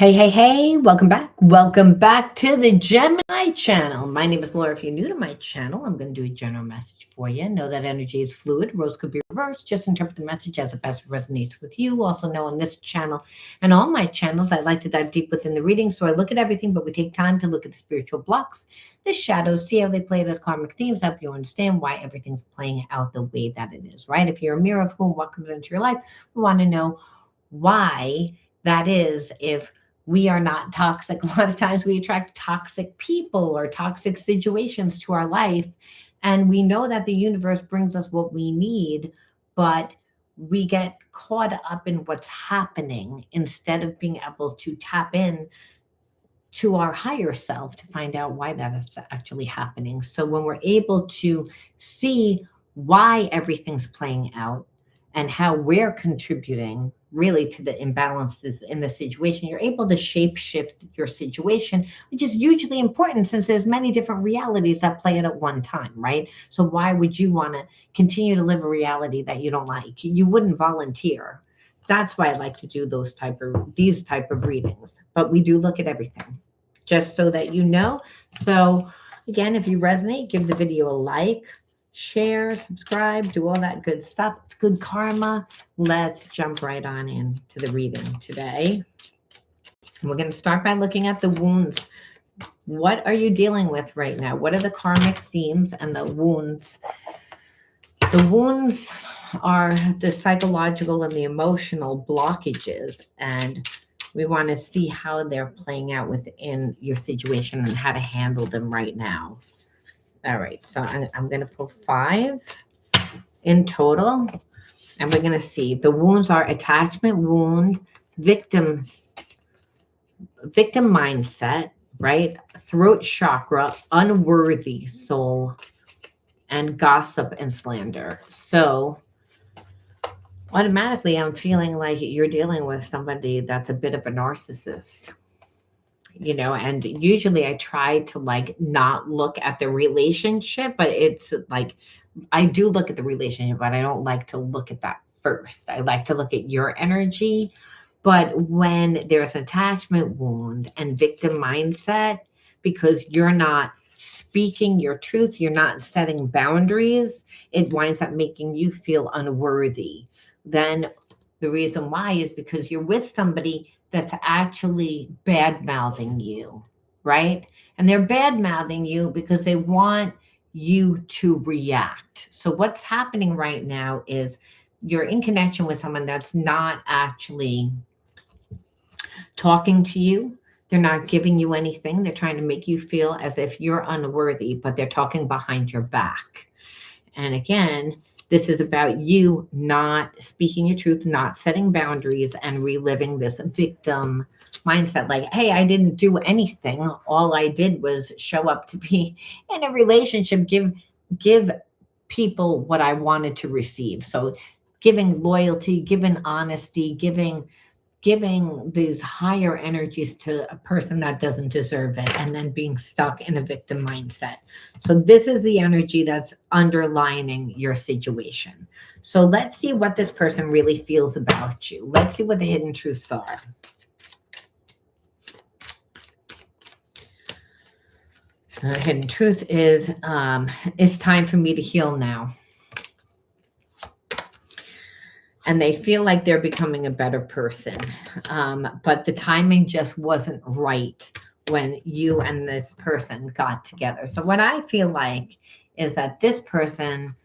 Hey, hey, hey, welcome back. Welcome back to the Gemini channel. My name is Laura. If you're new to my channel, I'm going to do a general message for you. Know that energy is fluid. Roles could be reversed. Just interpret the message as it best resonates with you. Also know on this channel and all my channels, I like to dive deep within the reading. So I look at everything, but we take time to look at the spiritual blocks, the shadows, see how they play as karmic themes, help you understand why everything's playing out the way that it is, right? If you're a mirror of who and what comes into your life, we want to know why that is. If we are not toxic, a lot of times we attract toxic people or toxic situations to our life, and we know that the universe brings us what we need, but we get caught up in what's happening instead of being able to tap in to our higher self to find out why that is actually happening. So when we're able to see why everything's playing out and how we're contributing really to the imbalances in the situation, you're able to shape shift your situation, which is hugely important since there's many different realities that play out at one time, right? So why would you want to continue to live a reality that you don't like? You wouldn't volunteer. That's why I like to do these type of readings. But we do look at everything, just so that you know. So again, if you resonate, give the video a like, share, subscribe, do all that good stuff. It's good karma. Let's jump right on into the reading today. We're going to start by looking at the wounds. What are you dealing with right now? What are the karmic themes and the wounds? The wounds are the psychological and the emotional blockages, and we want to see how they're playing out within your situation and how to handle them right now. All right, so I'm going to pull 5 in total, and we're going to see the wounds are attachment wound, victim mindset, right? Throat chakra, unworthy soul, and gossip and slander. So automatically I'm feeling like you're dealing with somebody that's a bit of a narcissist, and usually I try to like not look at the relationship, but it's like I do look at the relationship, but I don't like to look at that first. I like to look at your energy. But when there's attachment wound and victim mindset, because you're not speaking your truth, you're not setting boundaries, it winds up making you feel unworthy. Then the reason why is because you're with somebody that's actually bad mouthing you, right? And they're bad mouthing you because they want you to react. So what's happening right now is you're in connection with someone that's not actually talking to you. They're not giving you anything. They're trying to make you feel as if you're unworthy, but they're talking behind your back. And again, this is about you not speaking your truth, not setting boundaries, and reliving this victim mindset. Like, hey, I didn't do anything. All I did was show up to be in a relationship, give people what I wanted to receive. So giving loyalty, giving honesty, giving these higher energies to a person that doesn't deserve it, and then being stuck in a victim mindset. So this is the energy that's underlining your situation. So let's see what this person really feels about you. Let's see what the hidden truths are. Hidden truth is, it's time for me to heal now. And they feel like they're becoming a better person. But the timing just wasn't right when you and this person got together. So what I feel like is that this person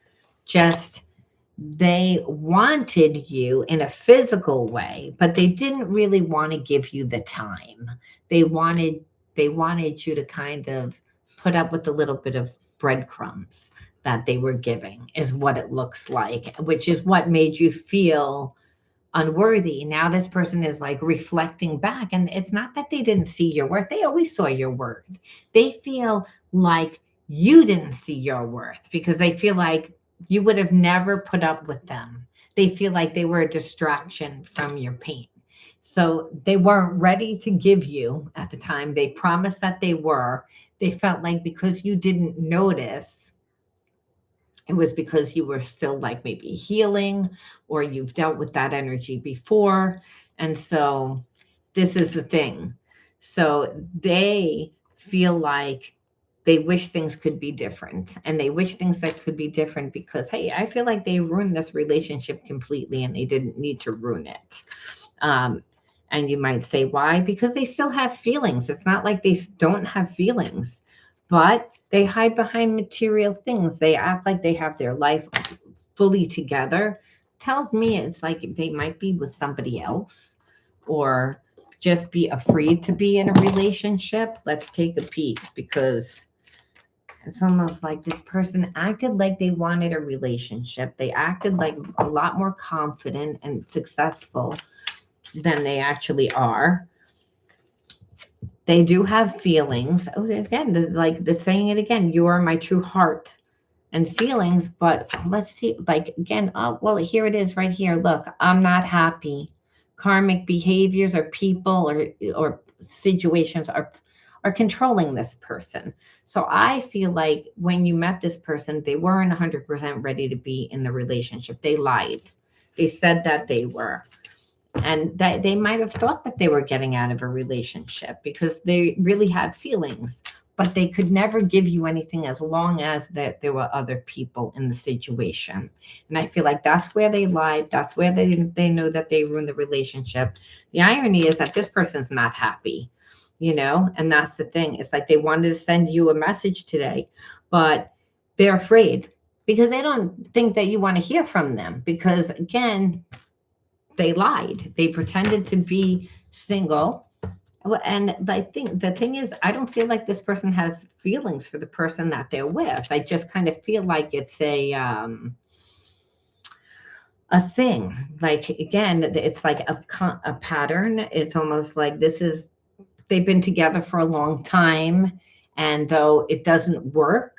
they wanted you in a physical way, but they didn't really want to give you the time. They wanted you to kind of put up with a little bit of breadcrumbs that they were giving, is what it looks like, which is what made you feel unworthy. Now this person is like reflecting back, and it's not that they didn't see your worth. They always saw your worth. They feel like you didn't see your worth because they feel like you would have never put up with them. They feel like they were a distraction from your pain. So they weren't ready to give you at the time. They promised that they were. They felt like because you didn't notice, it was because you were still like maybe healing, or you've dealt with that energy before. And so this is the thing. So they feel like they wish things could be different, and they wish things that could be different because, hey, I feel like they ruined this relationship completely and they didn't need to ruin it. Um, and you might say, why? Because they still have feelings. It's not like they don't have feelings, but they hide behind material things. They act like they have their life fully together. Tells me it's like they might be with somebody else or just be afraid to be in a relationship. Let's take a peek, because it's almost like this person acted like they wanted a relationship. They acted like a lot more confident and successful than they actually are. They do have feelings. Oh, again, like the saying it again, you are my true heart and feelings. But let's see, like again, oh, well, here it is right here. Look, I'm not happy. Karmic behaviors or people or situations are controlling this person. So I feel like when you met this person, they weren't 100% ready to be in the relationship. They lied. They said that they were, and that they might have thought that they were getting out of a relationship because they really had feelings, but they could never give you anything as long as that there were other people in the situation. And I feel like that's where they lied. That's where they know that they ruined the relationship. The irony is that this person's not happy, and that's the thing. It's like they wanted to send you a message today, but they're afraid because they don't think that you want to hear from them, because again, they lied. They pretended to be single. And I think the thing is, I don't feel like this person has feelings for the person that they're with. I just kind of feel like it's a thing. Like again, it's like a pattern. It's almost like they've been together for a long time, and though it doesn't work,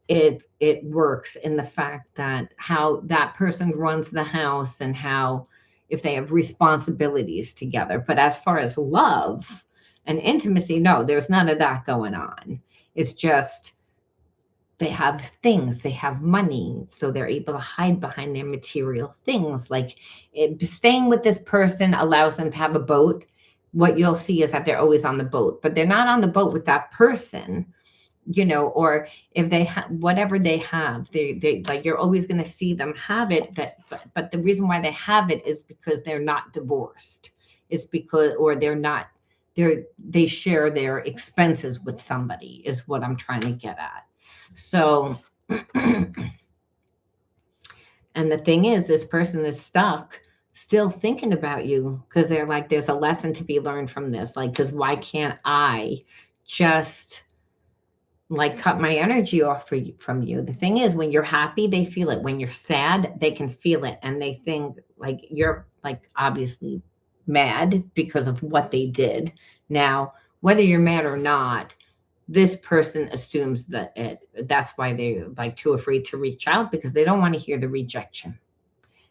it works in the fact that how that person runs the house and how if they have responsibilities together. But as far as love and intimacy, no, there's none of that going on. It's just they have things, they have money, so they're able to hide behind their material things. Like staying with this person allows them to have a boat. What you'll see is that they're always on the boat, but they're not on the boat with that person, or if they have whatever they have, they like you're always going to see them have it. But the reason why they have it is because they're not divorced. It's because, or they share their expenses with somebody, is what I'm trying to get at. So, and the thing is, this person is stuck still thinking about you because they're like, there's a lesson to be learned from this. Like, because why can't I just like cut my energy off from you? The thing is, when you're happy, they feel it. When you're sad, they can feel it. And they think like you're like obviously mad because of what they did. Now, whether you're mad or not, this person assumes that's why they're like too afraid to reach out, because they don't want to hear the rejection.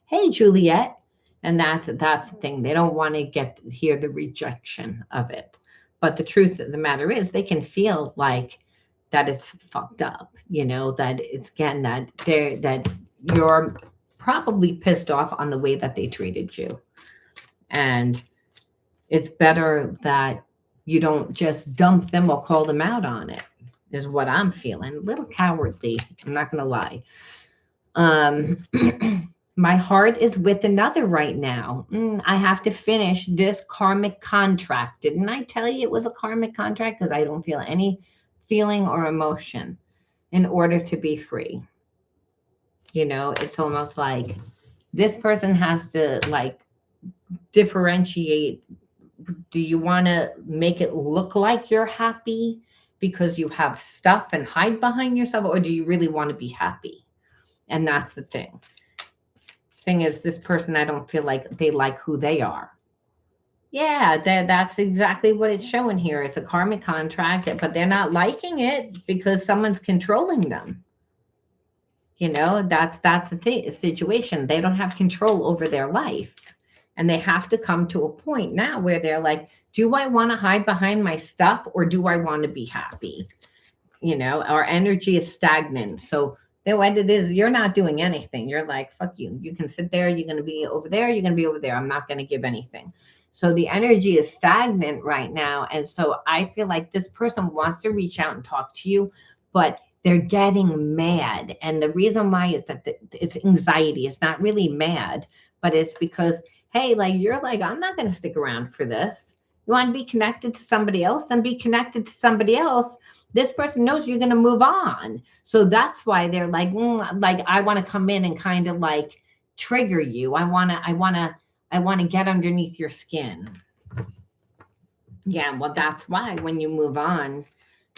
Hey, Juliet. And that's the thing. They don't want to hear the rejection of it. But the truth of the matter is they can feel like that it's fucked up, that it's again that you're probably pissed off on the way that they treated you. And it's better that you don't just dump them or call them out on it, is what I'm feeling. A little cowardly, I'm not gonna lie. My heart is with another right now. I have to finish this karmic contract. Didn't I tell you it was a karmic contract? Because I don't feel any feeling or emotion in order to be free. It's almost like this person has to like differentiate. Do you want to make it look like you're happy because you have stuff and hide behind yourself, or do you really want to be happy? And that's the thing. Thing is, this person, I don't feel like they like who they are. Yeah, that's exactly what it's showing here. It's a karmic contract, but they're not liking it because someone's controlling them. That's the situation. They don't have control over their life. And they have to come to a point now where they're like, do I want to hide behind my stuff, or do I want to be happy? Our energy is stagnant. So then what it is, you're not doing anything. You're like, fuck you. You can sit there. You're going to be over there. You're going to be over there. I'm not going to give anything. So the energy is stagnant right now. And so I feel like this person wants to reach out and talk to you, but they're getting mad. And the reason why is that it's anxiety. It's not really mad, but it's because, hey, like you're like, I'm not going to stick around for this. You want to be connected to somebody else, then be connected to somebody else. This person knows you're going to move on. So that's why they're like, like, I want to come in and kind of like trigger you. I want to get underneath your skin. Yeah, well, that's why when you move on,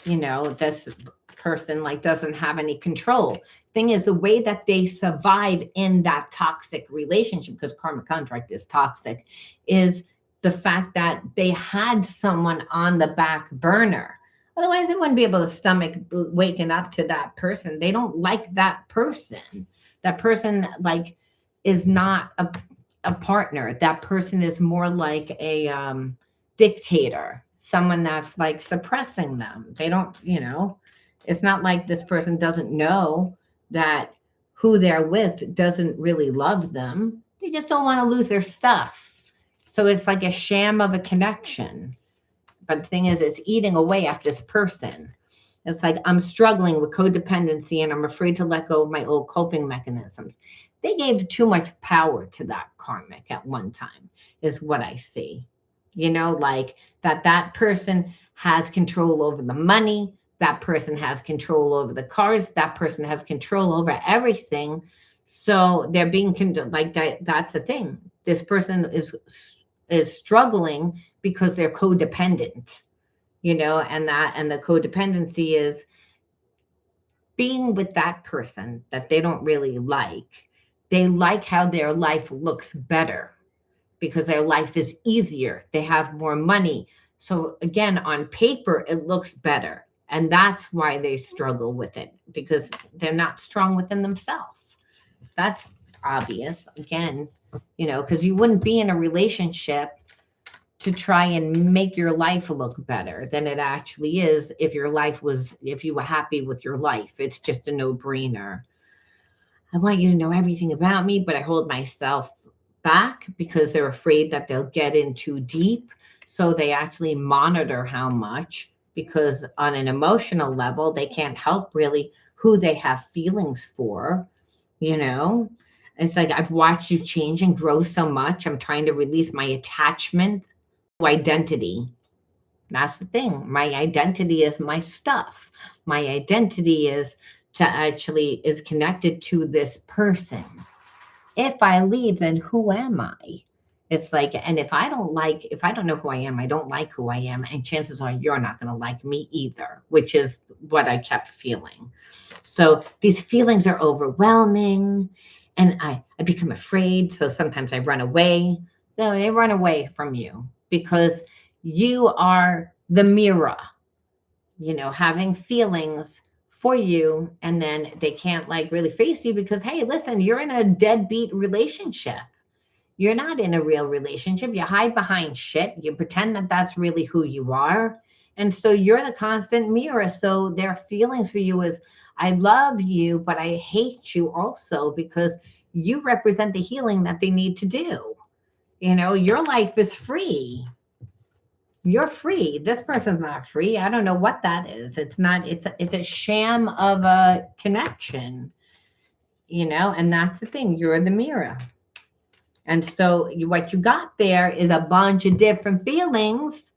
this person like doesn't have any control. Thing is, the way that they survive in that toxic relationship, because karmic contract is toxic, is the fact that they had someone on the back burner. Otherwise, they wouldn't be able to stomach waking up to that person. They don't like that person. That person like is not a partner. That person is more like a dictator, someone that's like suppressing them. They don't, it's not like this person doesn't know that who they're with doesn't really love them. They just don't want to lose their stuff. So it's like a sham of a connection. But the thing is, it's eating away at this person. It's like I'm struggling with codependency and I'm afraid to let go of my old coping mechanisms. They gave too much power to that karmic at one time, is what I see. Like that person has control over the money, that person has control over the cars, that person has control over everything. So they're being like that. That's the thing. This person is struggling because they're codependent, and the codependency is being with that person that they don't really like. They like how their life looks better because their life is easier. They have more money. So again, on paper, it looks better. And that's why they struggle with it, because they're not strong within themselves. That's obvious. Again, because you wouldn't be in a relationship to try and make your life look better than it actually is if you were happy with your life. It's just a no-brainer. I want you to know everything about me, but I hold myself back because they're afraid that they'll get in too deep. So they actually monitor how much, because on an emotional level, they can't help really who they have feelings for. It's like I've watched you change and grow so much. I'm trying to release my attachment to identity. That's the thing. My identity is my stuff. My identity is connected to this person. If I leave, then who am I? It's like, and if I don't know who I am, I don't like who I am. And chances are you're not going to like me either, which is what I kept feeling. So these feelings are overwhelming and I become afraid. So sometimes I run away. No, they run away from you because you are the mirror, having feelings for you, and then they can't like really face you because, hey, listen, you're in a deadbeat relationship. You're not in a real relationship. You hide behind shit. You pretend that that's really who you are. And so you're the constant mirror. So their feelings for you is, I love you, but I hate you also because you represent the healing that they need to do. Your life is free. You're free. This person's not free. I don't know what that is. It's a sham of a connection, and that's the thing. You're the mirror. And so what you got there is a bunch of different feelings,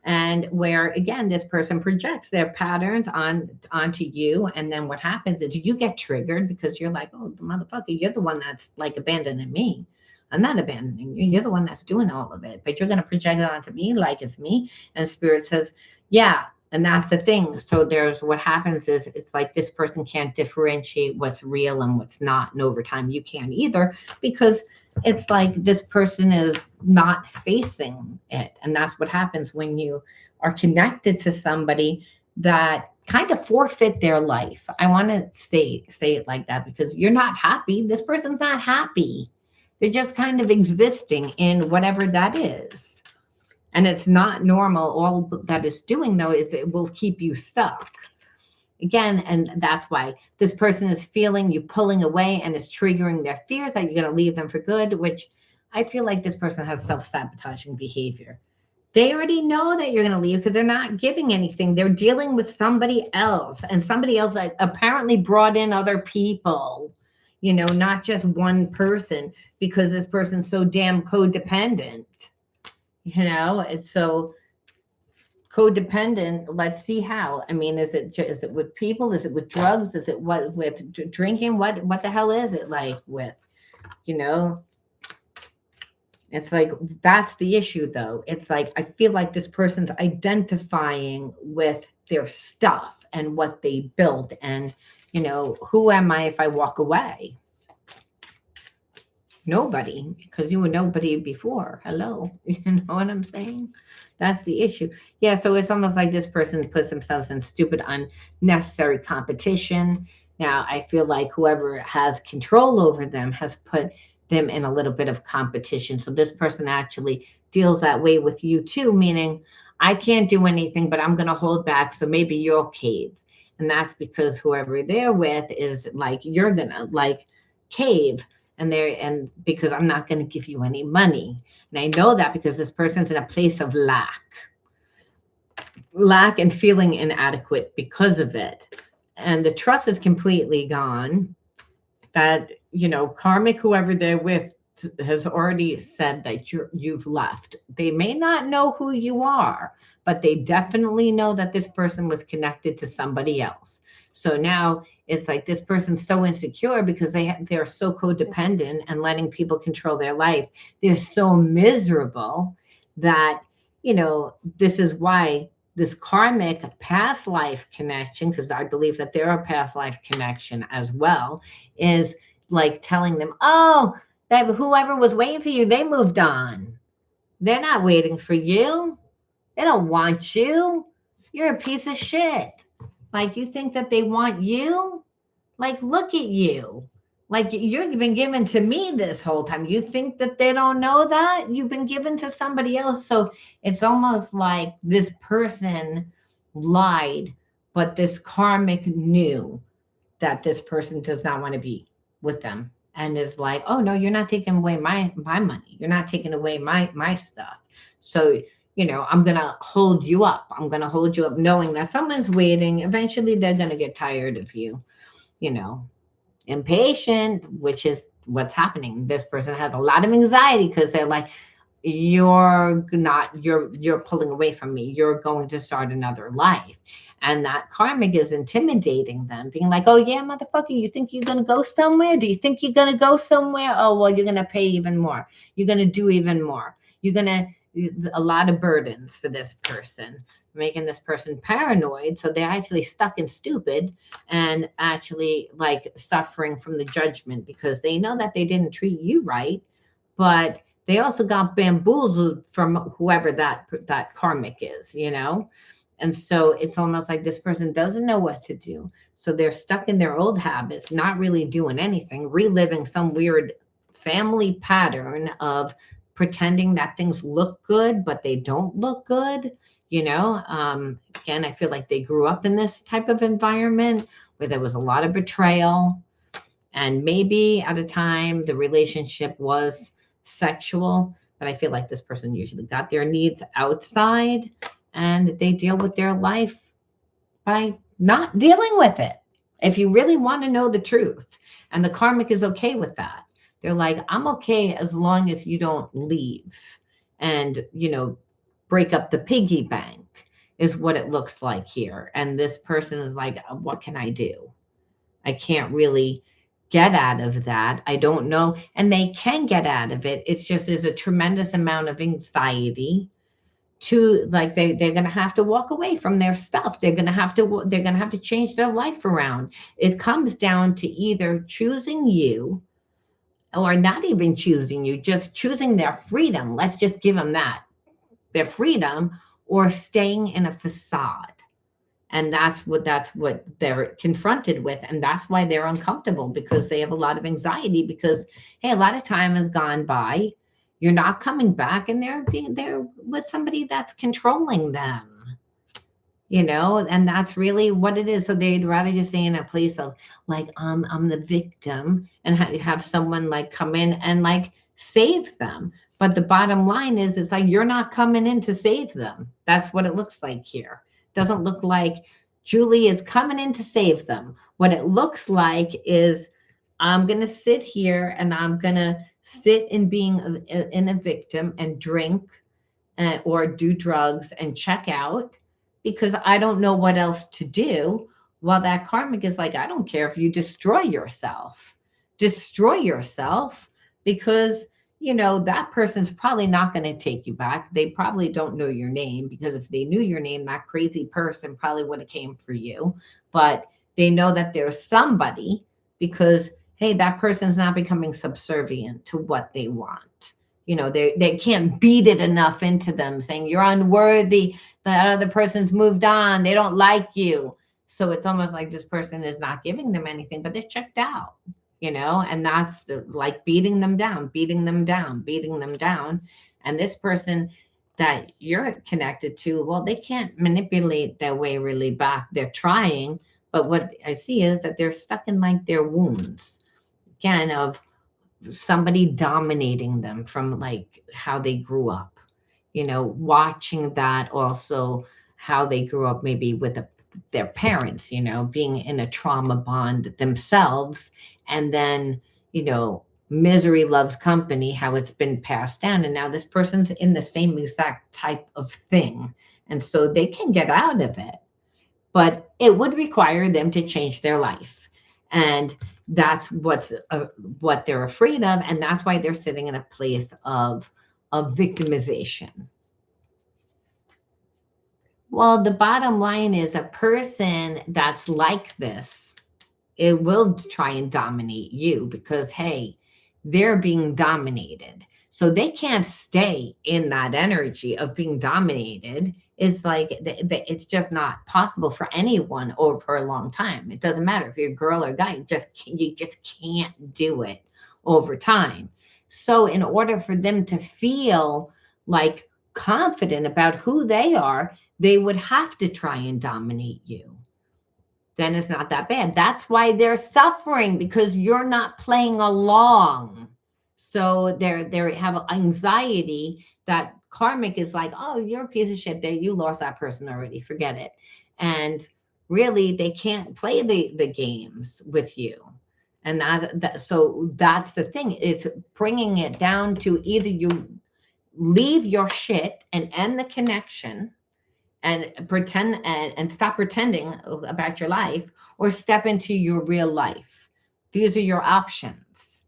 and where again, this person projects their patterns onto you. And then what happens is you get triggered because you're like, oh, motherfucker, you're the one that's like abandoning me. I'm not abandoning you. You're the one that's doing all of it, but you're going to project it onto me like it's me. And Spirit says, yeah. And that's the thing. So what happens is it's like this person can't differentiate what's real and what's not. And over time, you can't either, because it's like this person is not facing it. And that's what happens when you are connected to somebody that kind of forfeit their life. I want to say it like that because you're not happy. This person's not happy. They're just kind of existing in whatever that is. And it's not normal. All that it's doing, though, is it will keep you stuck. Again, and that's why this person is feeling you pulling away and is triggering their fears that you're going to leave them for good, which I feel like this person has self-sabotaging behavior. They already know that you're going to leave because they're not giving anything. They're dealing with somebody else, and somebody else like apparently brought in other people, not just one person, because this person's so damn codependent. It's so codependent. Let's see how. I mean, is it with people? Is it with drugs? Is it what with drinking? What the hell is it like with, you know? It's like, that's the issue though. It's like, I feel like this person's identifying with their stuff and what they built. And, who am I if I walk away? Nobody, because you were nobody before. Hello. You know what I'm saying? That's the issue. Yeah. So it's almost like this person puts themselves in stupid, unnecessary competition. Now, I feel like whoever has control over them has put them in a little bit of competition. So this person actually deals that way with you too, meaning I can't do anything, but I'm going to hold back. So maybe you'll cave. And that's because whoever they're with is like, you're going to like cave. And because I'm not going to give you any money. And I know that because this person's in a place of lack and feeling inadequate because of it. And the trust is completely gone. That, karmic, whoever they're with, has already said that you've left. They may not know who you are, but they definitely know that this person was connected to somebody else. So now it's like this person's so insecure because they're so codependent and letting people control their life. They're so miserable that, this is why this karmic past life connection, because I believe that they're a past life connection as well, is like telling them, oh, that whoever was waiting for you, they moved on. They're not waiting for you. They don't want you. You're a piece of shit. Like, you think that they want you? Like, look at you. Like, you've been given to me this whole time. You think that they don't know that? You've been given to somebody else. So it's almost like this person lied, but this karmic knew that this person does not want to be with them and is like, oh, no, you're not taking away my money. You're not taking away my stuff. So, I'm going to hold you up. I'm going to hold you up knowing that someone's waiting. Eventually, they're going to get tired of you, impatient, which is what's happening. This person has a lot of anxiety because they're like, you're pulling away from me. You're going to start another life. And that karmic is intimidating them, being like, oh, yeah, motherfucker, you think you're going to go somewhere? Do you think you're going to go somewhere? Oh, well, you're going to pay even more. You're going to do even more. You're going to, a lot of burdens for this person, making this person paranoid. So they're actually stuck and stupid and actually like suffering from the judgment because they know that they didn't treat you right, but they also got bamboozled from whoever that karmic is, And so it's almost like this person doesn't know what to do. So they're stuck in their old habits, not really doing anything, reliving some weird family pattern of pretending that things look good, but they don't look good. Again, I feel like they grew up in this type of environment where there was a lot of betrayal. And maybe at a time the relationship was sexual, but I feel like this person usually got their needs outside and they deal with their life by not dealing with it. If you really want to know the truth, and the karmic is okay with that. They're like, I'm okay as long as you don't leave and, break up the piggy bank is what it looks like here. And this person is like, what can I do? I can't really get out of that. I don't know. And they can get out of it. It's just there's a tremendous amount of anxiety to like they're gonna have to walk away from their stuff. They're gonna have to change their life around. It comes down to either choosing you or not even choosing you, just choosing their freedom. Let's just give them that, their freedom, or staying in a facade. And that's what they're confronted with. And that's why they're uncomfortable, because they have a lot of anxiety because, hey, a lot of time has gone by. You're not coming back and they're with somebody that's controlling them, and that's really what it is. So they'd rather just stay in a place of like, I'm the victim and have someone like come in and like save them. But the bottom line is, it's like you're not coming in to save them. That's what it looks like here. Doesn't look like Julie is coming in to save them. What it looks like is, I'm going to sit here and I'm going to sit in being in a victim and drink or do drugs and check out because I don't know what else to do. While that karmic is like, I don't care if you destroy yourself. Destroy yourself because, that person's probably not going to take you back. They probably don't know your name because if they knew your name, that crazy person probably would have came for you. But they know that there's somebody because, hey, that person's not becoming subservient to what they want. They can't beat it enough into them saying you're unworthy. That other person's moved on. They don't like you. So it's almost like this person is not giving them anything, but they're checked out, and that's like beating them down, beating them down, beating them down. And this person that you're connected to, well, they can't manipulate their way really back. They're trying, but what I see is that they're stuck in like their wounds, again, of somebody dominating them from like how they grew up, watching that also how they grew up maybe with their parents, being in a trauma bond themselves. And then, misery loves company, how it's been passed down. And now this person's in the same exact type of thing. And so they can get out of it, but it would require them to change their life. And that's what they're afraid of. And that's why they're sitting in a place of victimization. Well, the bottom line is a person that's like this, it will try and dominate you because, hey, they're being dominated. So they can't stay in that energy of being dominated. It's like it's just not possible for anyone over a long time. It doesn't matter if you're a girl or a guy, you just can't do it over time. So in order for them to feel like confident about who they are, they would have to try and dominate you. Then it's not that bad. That's why they're suffering, because you're not playing along. So they have anxiety. That karmic is like, oh, you're a piece of shit. There, you lost that person already. Forget it. And really, they can't play the games with you. And so that's the thing. It's bringing it down to either you leave your shit and end the connection and pretend and stop pretending about your life, or step into your real life. These are your options.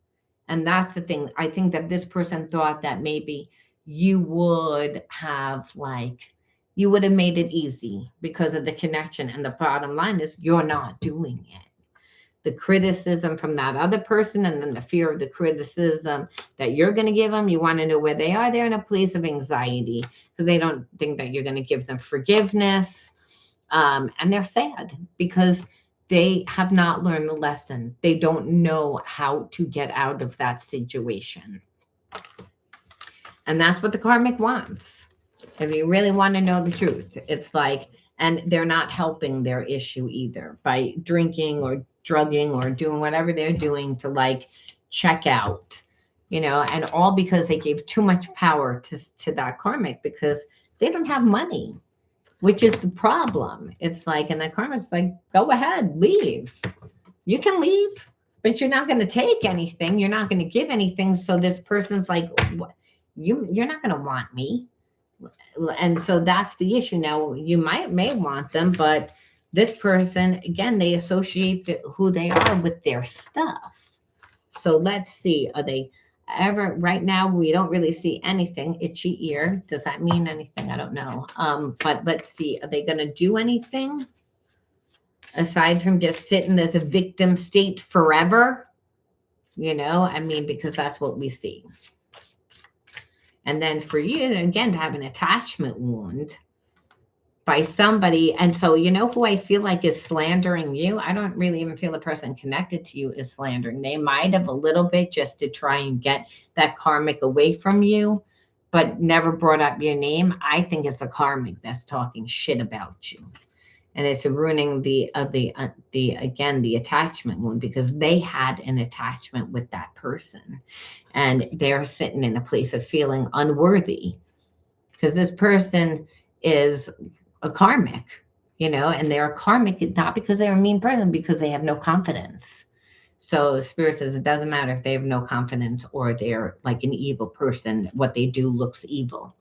And that's the thing. I think that this person thought that maybe you would have made it easy because of the connection. And the bottom line is you're not doing it. The criticism from that other person, and then the fear of the criticism that you're going to give them. You want to know where they are. They're in a place of anxiety because they don't think that you're going to give them forgiveness. And they're sad because they have not learned the lesson. They don't know how to get out of that situation. And that's what the karmic wants. If you really want to know the truth, it's like, and they're not helping their issue either by drinking or drugging or doing whatever they're doing to like check out, and all because they gave too much power to that karmic because they don't have money, which is the problem. It's like, and the karmic's like, go ahead, leave. You can leave, but you're not going to take anything. You're not going to give anything. So this person's like, you're not going to want me. And so that's the issue. Now you may want them, but this person, again, they associate who they are with their stuff. So let's see, are they ever, right now we don't really see anything. Itchy ear, does that mean anything? I don't know. But let's see, are they going to do anything aside from just sit in this a victim state forever? Because that's what we see. And then for you, again, to have an attachment wound by somebody. And so, who I feel like is slandering you? I don't really even feel the person connected to you is slandering. They might have a little bit just to try and get that karmic away from you, but never brought up your name. I think it's the karmic that's talking shit about you. And it's ruining the attachment wound, because they had an attachment with that person, and they're sitting in a place of feeling unworthy, because this person is a karmic, and they're a karmic not because they're a mean person, because they have no confidence. So Spirit says it doesn't matter if they have no confidence or they're like an evil person. What they do looks evil.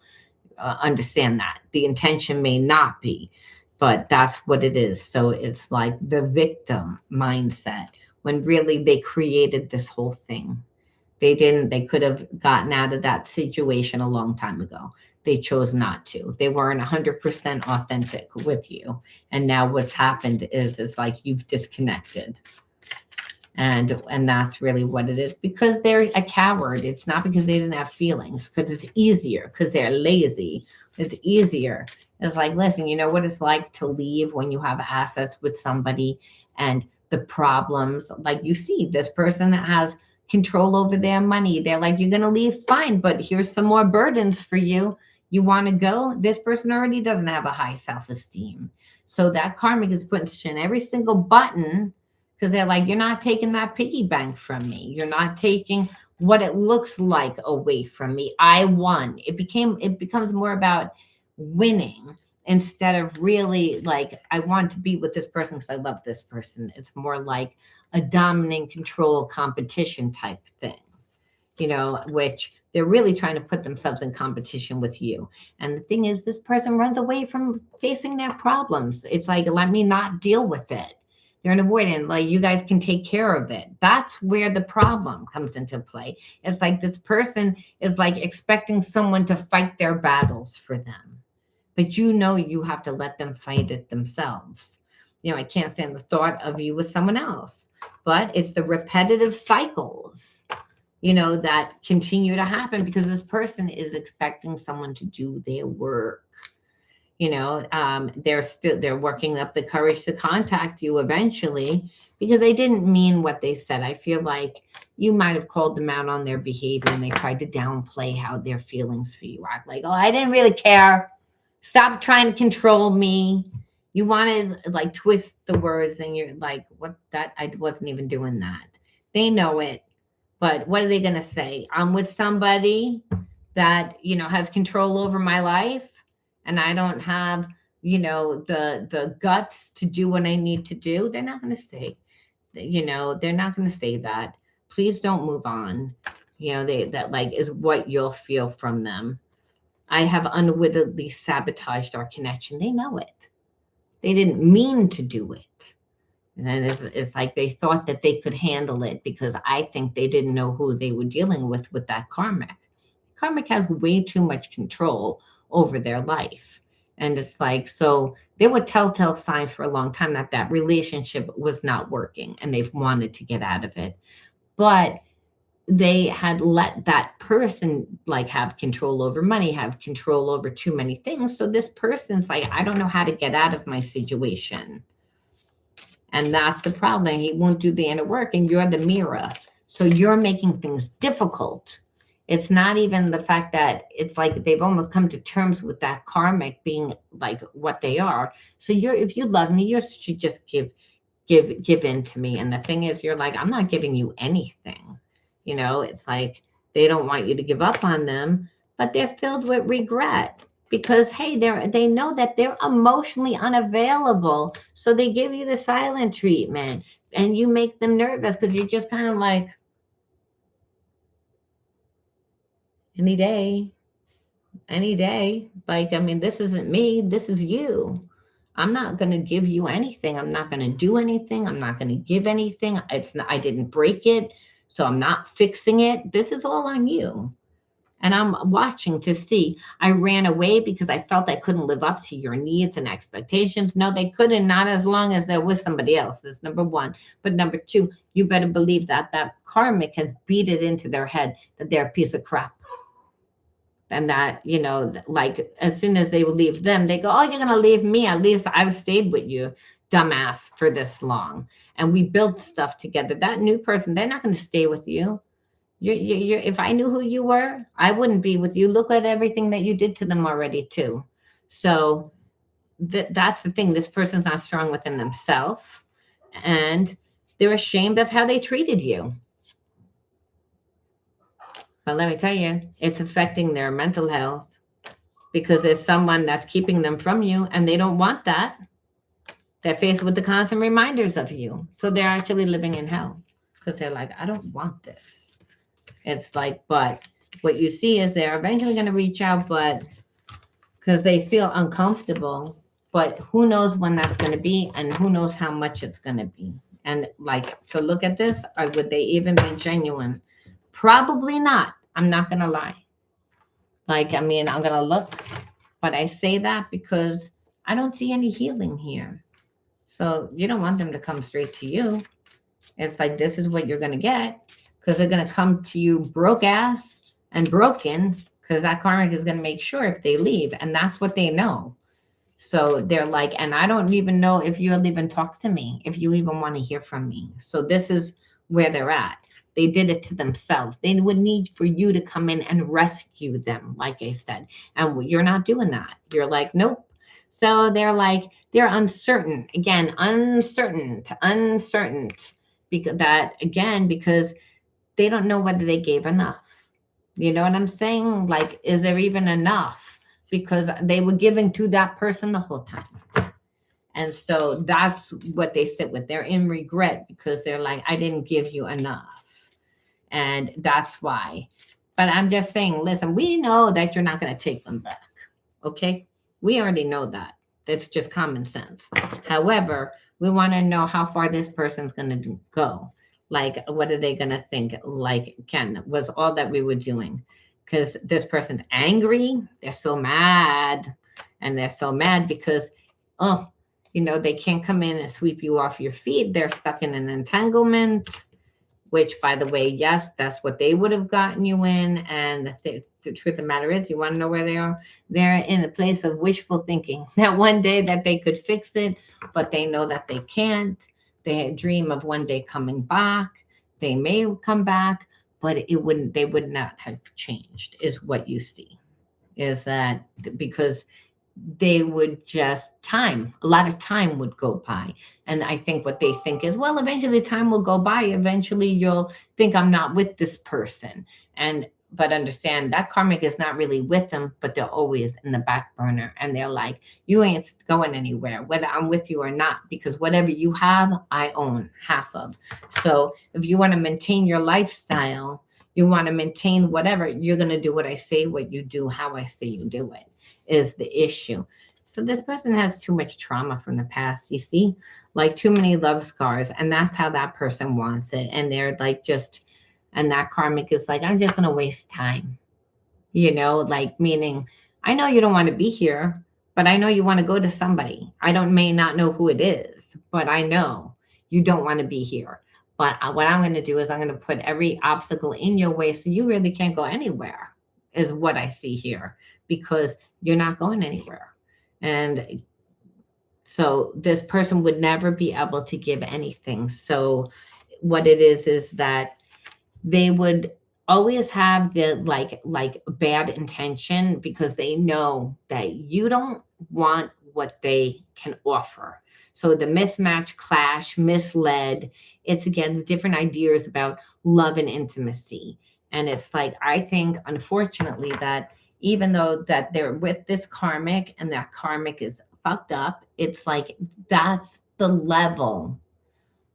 Understand that the intention may not be, but that's what it is. So it's like the victim mindset, when really they created this whole thing. They didn't. They could have gotten out of that situation a long time ago. They chose not to. They weren't 100% authentic with you. And now what's happened is it's like you've disconnected. And that's really what it is, because they're a coward. It's not because they didn't have feelings, because it's easier, because they're lazy. It's easier. It's like, listen, you know what it's like to leave when you have assets with somebody, and the problems, like you see this person that has control over their money. They're like, you're going to leave, fine, but here's some more burdens for you. You want to go? This person already doesn't have a high self-esteem. So that karmic is pushing every single button, because they're like, you're not taking that piggy bank from me. You're not taking what it looks like away from me. I won. It becomes more about winning, instead of really like, I want to be with this person because I love this person. It's more like a dominant control competition type thing, which they're really trying to put themselves in competition with you. And the thing is, this person runs away from facing their problems. It's like, let me not deal with it. They're an avoidant, like, you guys can take care of it. That's where the problem comes into play. It's like this person is like expecting someone to fight their battles for them. But you have to let them fight it themselves. I can't stand the thought of you with someone else. But it's the repetitive cycles, that continue to happen, because this person is expecting someone to do their work. They're working up the courage to contact you eventually, because they didn't mean what they said. I feel like you might have called them out on their behavior, and they tried to downplay how their feelings for you are. Like, oh, I didn't really care. Stop trying to control me. You want to like twist the words, and you're like, what? That I wasn't even doing that. They know it, but what are they going to say? I'm with somebody that, has control over my life, and I don't have, the guts to do what I need to do. They're not going to say, they're not going to say that. Please don't move on. That like is what you'll feel from them. I have unwittingly sabotaged our connection. They know it. They didn't mean to do it. And then it's like they thought that they could handle it, because I think they didn't know who they were dealing with that karmic. Karmic has way too much control over their life. And it's like, so there were telltale signs for a long time that relationship was not working, and they've wanted to get out of it. But they had let that person like have control over money, have control over too many things. So this person's like, I don't know how to get out of my situation. And that's the problem. He won't do the inner work, and you're the mirror. So you're making things difficult. It's not even the fact that it's like they've almost come to terms with that karmic being like what they are. So if you love me, you should just give in to me. And the thing is, you're like, I'm not giving you anything. It's like they don't want you to give up on them, but they're filled with regret, because hey, they know that they're emotionally unavailable. So they give you the silent treatment, and you make them nervous, because you're just kind of like, any day. Like, I mean, this isn't me. This is you. I'm not going to give you anything. I'm not going to do anything. I'm not going to give anything. I didn't break it, so I'm not fixing it. This is all on you. And I'm watching to see. I ran away because I felt I couldn't live up to your needs and expectations. No, they couldn't, not as long as they're with somebody else. That's number one. But number two, you better believe that karmic has beat it into their head that they're a piece of crap. And that, like, as soon as they will leave them, they go, oh, you're going to leave me. At least I've stayed with you, dumbass, for this long. And we built stuff together. That new person, they're not going to stay with you. If I knew who you were, I wouldn't be with you. Look at everything that you did to them already, too. So that's the thing. This person's not strong within themselves, and they're ashamed of how they treated you. But let me tell you, it's affecting their mental health because there's someone that's keeping them from you and they don't want that. They're faced with the constant reminders of you. So they're actually living in hell because they're like, I don't want this. It's like, but what you see is they're eventually going to reach out, but because they feel uncomfortable, but who knows when that's going to be and who knows how much it's going to be. And like, to look at this, or would they even be genuine? Probably not. I'm not going to lie. Like, I mean, I'm going to look, but I say that because I don't see any healing here. So you don't want them to come straight to you. It's like, this is what you're going to get because they're going to come to you broke ass and broken because that karmic is going to make sure if they leave. And that's what they know. So they're like, and I don't even know if you'll even talk to me, if you even want to hear from me. So this is where they're at. They did it to themselves. They would need for you to come in and rescue them, like I said. And you're not doing that. You're like, nope. So they're like, they're uncertain. Again, uncertain. Because they don't know whether they gave enough. You know what I'm saying? Like, is there even enough? Because they were giving to that person the whole time. And so that's what they sit with. They're in regret because they're like, I didn't give you enough. And that's why. But I'm just saying, listen, we know that you're not going to take them back. Okay? We already know that. That's just common sense. However, we want to know how far this person's going to go. Like, what are they going to think? Like, Ken, was all that we were doing. Because this person's angry. They're so mad. And they're so mad because, they can't come in and sweep you off your feet. They're stuck in an entanglement. Which, by the way, yes, that's what they would have gotten you in. And the truth of the matter is, you want to know where they are? They're in a place of wishful thinking. That one day that they could fix it, but they know that they can't. They dream of one day coming back. They may come back, but they would not have changed, is what you see. Is that because they would just a lot of time would go by. And I think what they think is, well, eventually time will go by. Eventually you'll think I'm not with this person. But understand that karmic is not really with them, but they're always in the back burner. And they're like, you ain't going anywhere, whether I'm with you or not, because whatever you have, I own half of. So if you want to maintain your lifestyle, you want to maintain whatever, you're going to do what I say, what you do, how I say you do it. Is the issue. So this person has too much trauma from the past, you see, like too many love scars, and that's how that person wants it. And they're like, and that karmic is like, I'm just going to waste time, like, meaning, I know you don't want to be here, but I know you want to go to somebody. May not know who it is, but I know you don't want to be here. But what I'm going to do is I'm going to put every obstacle in your way so you really can't go anywhere, is what I see here, because you're not going anywhere. And so this person would never be able to give anything. So what it is that they would always have the like bad intention because they know that you don't want what they can offer. So the mismatch, clash, misled, it's again the different ideas about love and intimacy. And it's like, I think, unfortunately, that even though that they're with this karmic and that karmic is fucked up, it's like that's the level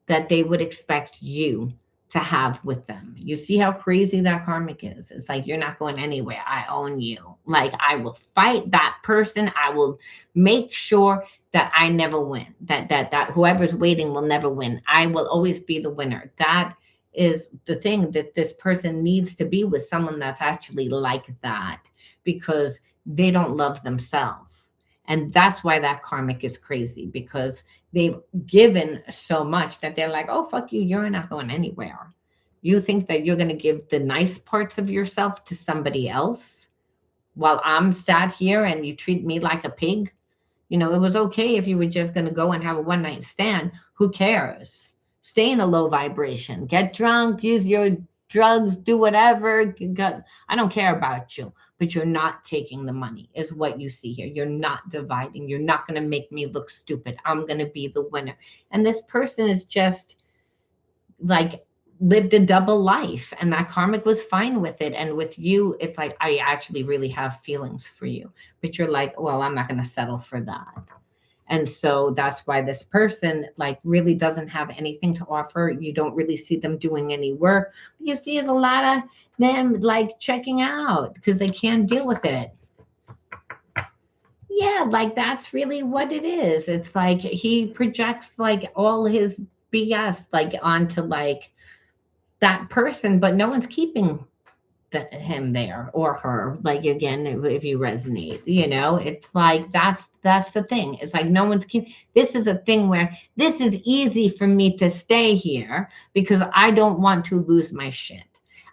that they would expect you to have with them. You see how crazy that karmic is? It's like, you're not going anywhere. I own you. Like, I will fight that person. I will make sure that I never win. That whoever's waiting will never win. I will always be the winner. That is the thing, that this person needs to be with someone that's actually like that, because they don't love themselves. And that's why that karmic is crazy, because they've given so much that they're like, oh, fuck you. You're not going anywhere. You think that you're going to give the nice parts of yourself to somebody else while I'm sat here and you treat me like a pig? It was okay if you were just going to go and have a one night stand. Who cares? Stay in a low vibration, get drunk, use your drugs, do whatever. I don't care about you. but you're not taking the money, is what you see here. You're not dividing. You're not going to make me look stupid. I'm going to be the winner. And this person is just like lived a double life, and that karmic was fine with it. And with you, it's like, I actually really have feelings for you, but you're like, well, I'm not going to settle for that. And so that's why this person like really doesn't have anything to offer. You don't really see them doing any work. What you see is a lot of them like checking out because they can't deal with it. Yeah, like that's really what it is. It's like he projects like all his BS like onto like that person, but no one's keeping him there or her. Like again, if you resonate, it's like that's the thing. It's like no one's keep. This is a thing where this is easy for me to stay here because I don't want to lose my shit.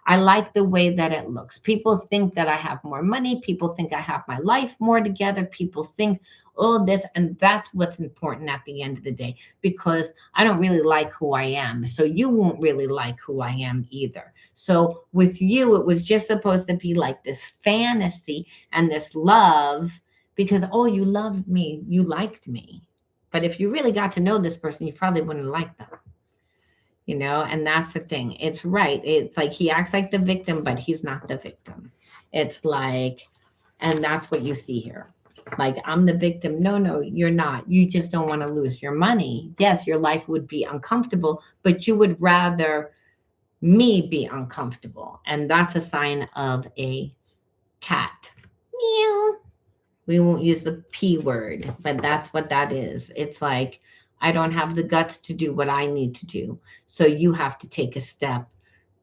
I like the way that it looks. People think that I have more money. People think I have my life more together. People think all this, and that's what's important at the end of the day, because I don't really like who I am. So you won't really like who I am either. So with you, it was just supposed to be like this fantasy and this love because, oh, you loved me, you liked me. But if you really got to know this person, you probably wouldn't like them. And that's the thing. It's right. It's like he acts like the victim, but he's not the victim. It's like, and that's what you see here. Like, I'm the victim. No, you're not. You just don't want to lose your money. Yes, your life would be uncomfortable, but you would rather me be uncomfortable. And that's a sign of a cat. Meow. We won't use the P word, but that's what that is. It's like, I don't have the guts to do what I need to do. So you have to take a step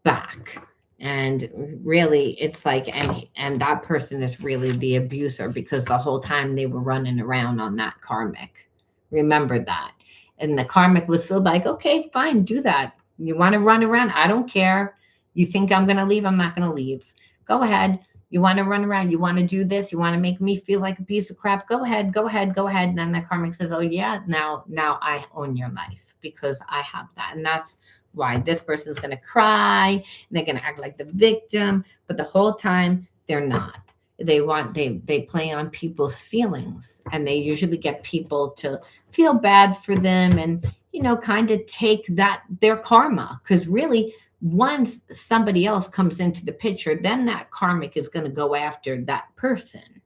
back. And really, it's like, and that person is really the abuser because the whole time they were running around on that karmic. Remember that. And the karmic was still like, okay, fine, do that. You want to run around? I don't care. You think I'm going to leave? I'm not going to leave. Go ahead. You want to run around? You want to do this? You want to make me feel like a piece of crap? Go ahead. And then the karmic says, oh yeah, now I own your life because I have that. And that's why this person's going to cry and they're going to act like the victim, but the whole time they're not. They play on people's feelings, and they usually get people to feel bad for them and, kind of take their karma. Because really, once somebody else comes into the picture, then that karmic is going to go after that person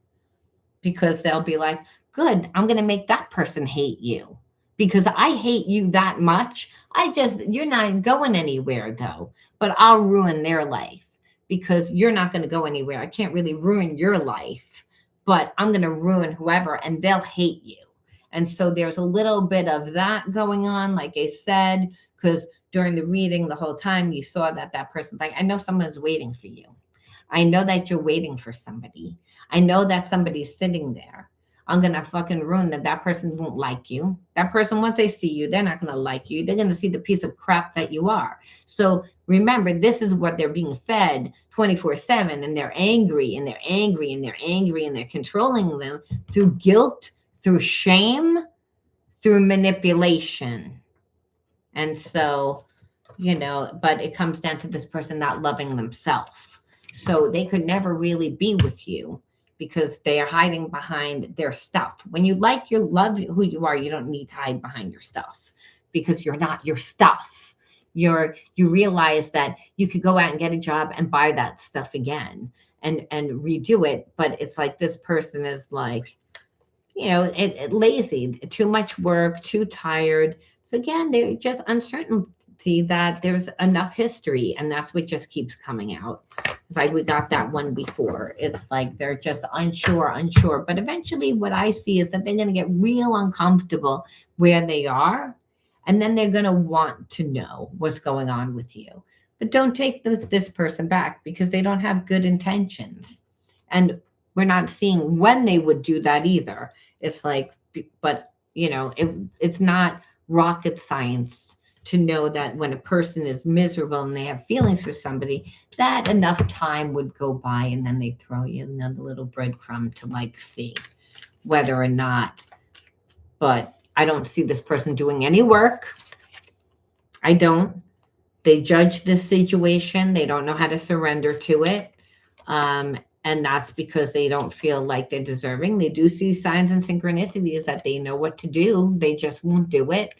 because they'll be like, good, I'm going to make that person hate you because I hate you that much. You're not going anywhere though, but I'll ruin their life because you're not going to go anywhere. I can't really ruin your life, but I'm going to ruin whoever and they'll hate you. And so there's a little bit of that going on, like I said, because during the reading, the whole time you saw that person's like, I know someone's waiting for you. I know that you're waiting for somebody. I know that somebody's sitting there. I'm going to fucking ruin that person won't like you. That person, once they see you, they're not going to like you. They're going to see the piece of crap that you are. So remember, this is what they're being fed 24/7, and they're angry and they're angry and they're angry and they're controlling them through guilt, through shame, through manipulation. And so, but it comes down to this person not loving themselves. So they could never really be with you because they are hiding behind their stuff. When you love who you are, you don't need to hide behind your stuff because you're not your stuff. You realize that you could go out and get a job and buy that stuff again and redo it. But it's like this person is like, lazy, too much work, too tired. So again, they're just uncertainty that there's enough history, and that's what just keeps coming out. It's like we got that one before. It's like they're just unsure. But eventually what I see is that they're going to get real uncomfortable where they are, and then they're going to want to know what's going on with you. But don't take this person back because they don't have good intentions. And we're not seeing when they would do that either. It's like, but it's not rocket science to know that when a person is miserable and they have feelings for somebody, that enough time would go by and then they throw you another little breadcrumb to like see whether or not. But I don't see this person doing any work. I don't. They judge this situation. They don't know how to surrender to it. And that's because they don't feel like they're deserving. They do see signs and synchronicities that they know what to do. They just won't do it.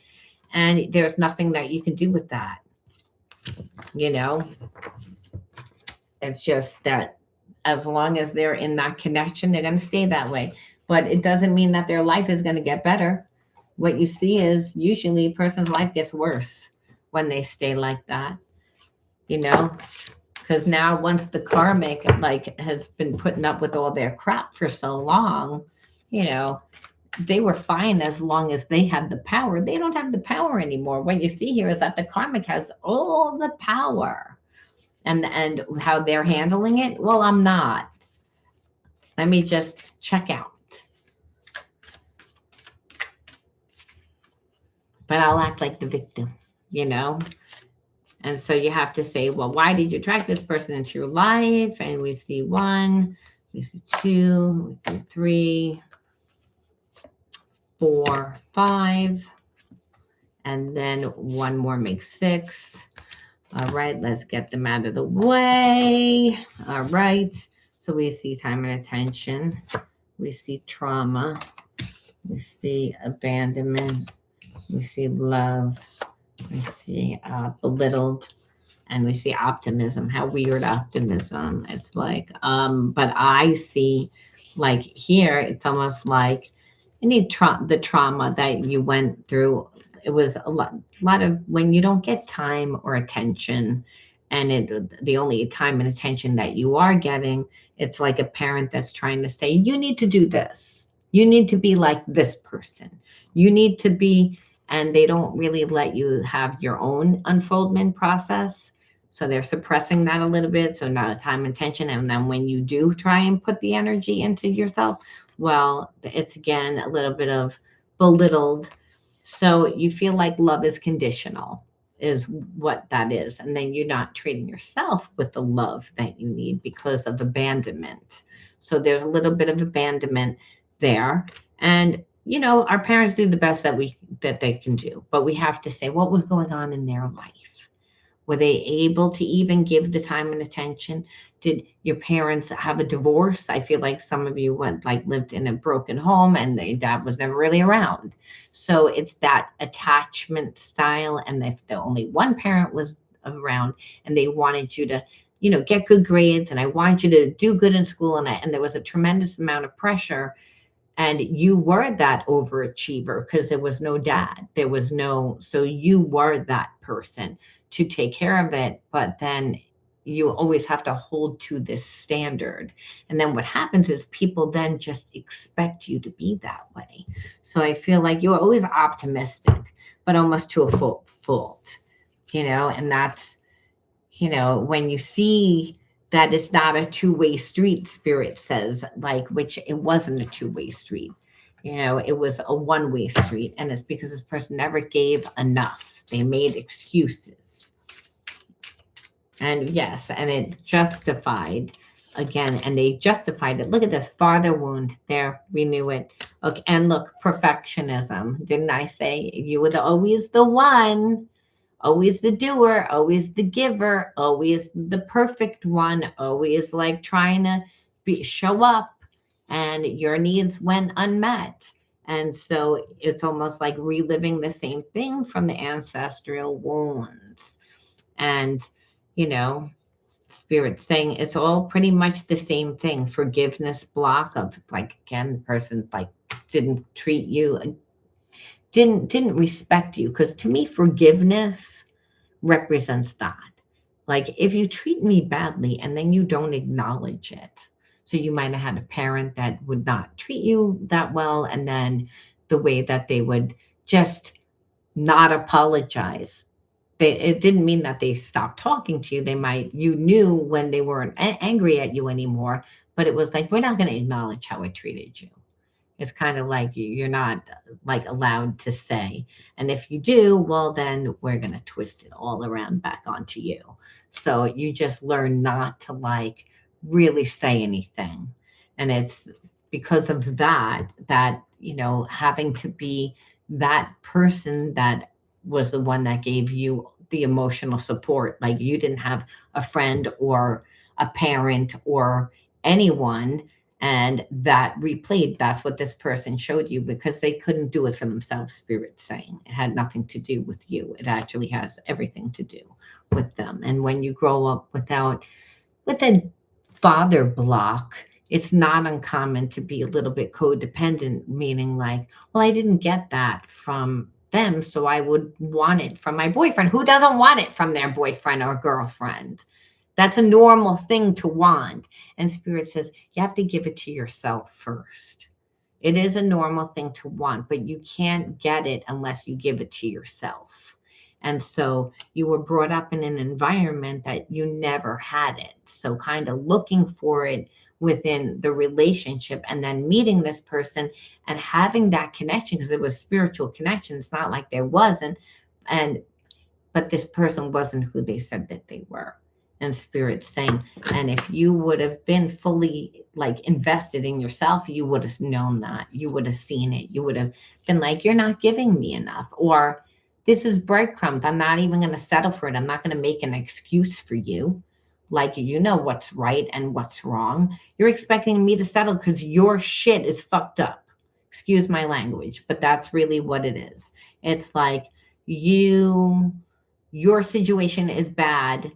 And there's nothing that you can do with that. You know, it's just that as long as they're in that connection, they're going to stay that way. But it doesn't mean that their life is going to get better. What you see is usually a person's life gets worse when they stay like that, you know, because now once the karmic like has been putting up with all their crap for so long, you know, they were fine as long as they had the power. They don't have the power anymore. What you see here is that the karmic has all the power, and how they're handling it. Well, I'm not. Let me just check out. But I'll act like the victim, you know? And so you have to say, well, why did you attract this person into your life? And we see 1, we see 2, we see 3, 4, 5, and then 1 more makes 6. All right, let's get them out of the way. All right, so we see time and attention. We see trauma. We see abandonment. We see love. We see belittled. And we see optimism. How weird optimism. It's like, but I see like here, it's almost like you need the trauma that you went through. It was a lot of when you don't get time or attention, and the only time and attention that you are getting, it's like a parent that's trying to say, you need to do this. You need to be like this person. You need to be, and they don't really let you have your own unfoldment process. So they're suppressing that a little bit. So now time and attention. And then when you do try and put the energy into yourself, well, it's again a little bit of belittled. So you feel like love is conditional, is what that is. And then you're not treating yourself with the love that you need because of abandonment. So there's a little bit of abandonment there. And you know, our parents do the best that they can do, but we have to say what was going on in their life. Were they able to even give the time and attention? Did your parents have a divorce? I feel like some of you went like lived in a broken home and their dad was never really around. So it's that attachment style. And if the only one parent was around and they wanted you to, you know, get good grades and I want you to do good in school and there was a tremendous amount of pressure and you were that overachiever because there was no dad. There was no, so you were that person to take care of it, but then you always have to hold to this standard. And then what happens is people then just expect you to be that way. So I feel like you're always optimistic, but almost to a fault, you know, and that's, you know, when you see that it's not a two-way street, spirit says, like, which it wasn't a two-way street. You know, it was a one-way street. And it's because this person never gave enough. They made excuses. And yes, and it justified again, and they justified it. Look at this father wound there. We knew it. Okay, and look, perfectionism. Didn't I say you were always the one, always the doer, always the giver, always the perfect one, always like trying to show up, and your needs went unmet. And so it's almost like reliving the same thing from the ancestral wounds. And you know, spirit saying it's all pretty much the same thing. Forgiveness block of like again, the person like didn't treat you, didn't respect you. Because to me, forgiveness represents that. Like if you treat me badly and then you don't acknowledge it. So you might have had a parent that would not treat you that well, and then the way that they would just not apologize. It didn't mean that they stopped talking to you. You knew when they weren't angry at you anymore, but it was like, we're not going to acknowledge how I treated you. It's kind of like you're not like allowed to say. And if you do, well, then we're going to twist it all around back onto you. So you just learn not to like really say anything. And it's because of that, you know, having to be that person that was the one that gave you the emotional support. Like you didn't have a friend or a parent or anyone, and that replayed. That's what this person showed you, because they couldn't do it for themselves. Spirit's saying it had nothing to do with you. It actually has everything to do with them. And when you grow up with a father block, it's not uncommon to be a little bit codependent, meaning like, well, I didn't get that from them, so I would want it from my boyfriend. Who doesn't want it from their boyfriend or girlfriend? That's a normal thing to want. And Spirit says you have to give it to yourself first. It is a normal thing to want, but you can't get it unless you give it to yourself. And so you were brought up in an environment that you never had it. So kind of looking for it within the relationship, and then meeting this person and having that connection, because it was spiritual connection. It's not like there wasn't. And but this person wasn't who they said that they were. And Spirit's saying, and if you would have been fully like invested in yourself, you would have known that. You would have seen it. You would have been like, you're not giving me enough. Or this is breadcrumbs. I'm not even going to settle for it. I'm not going to make an excuse for you. Like, you know what's right and what's wrong. You're expecting me to settle because your shit is fucked up. Excuse my language, but that's really what it is. It's like your situation is bad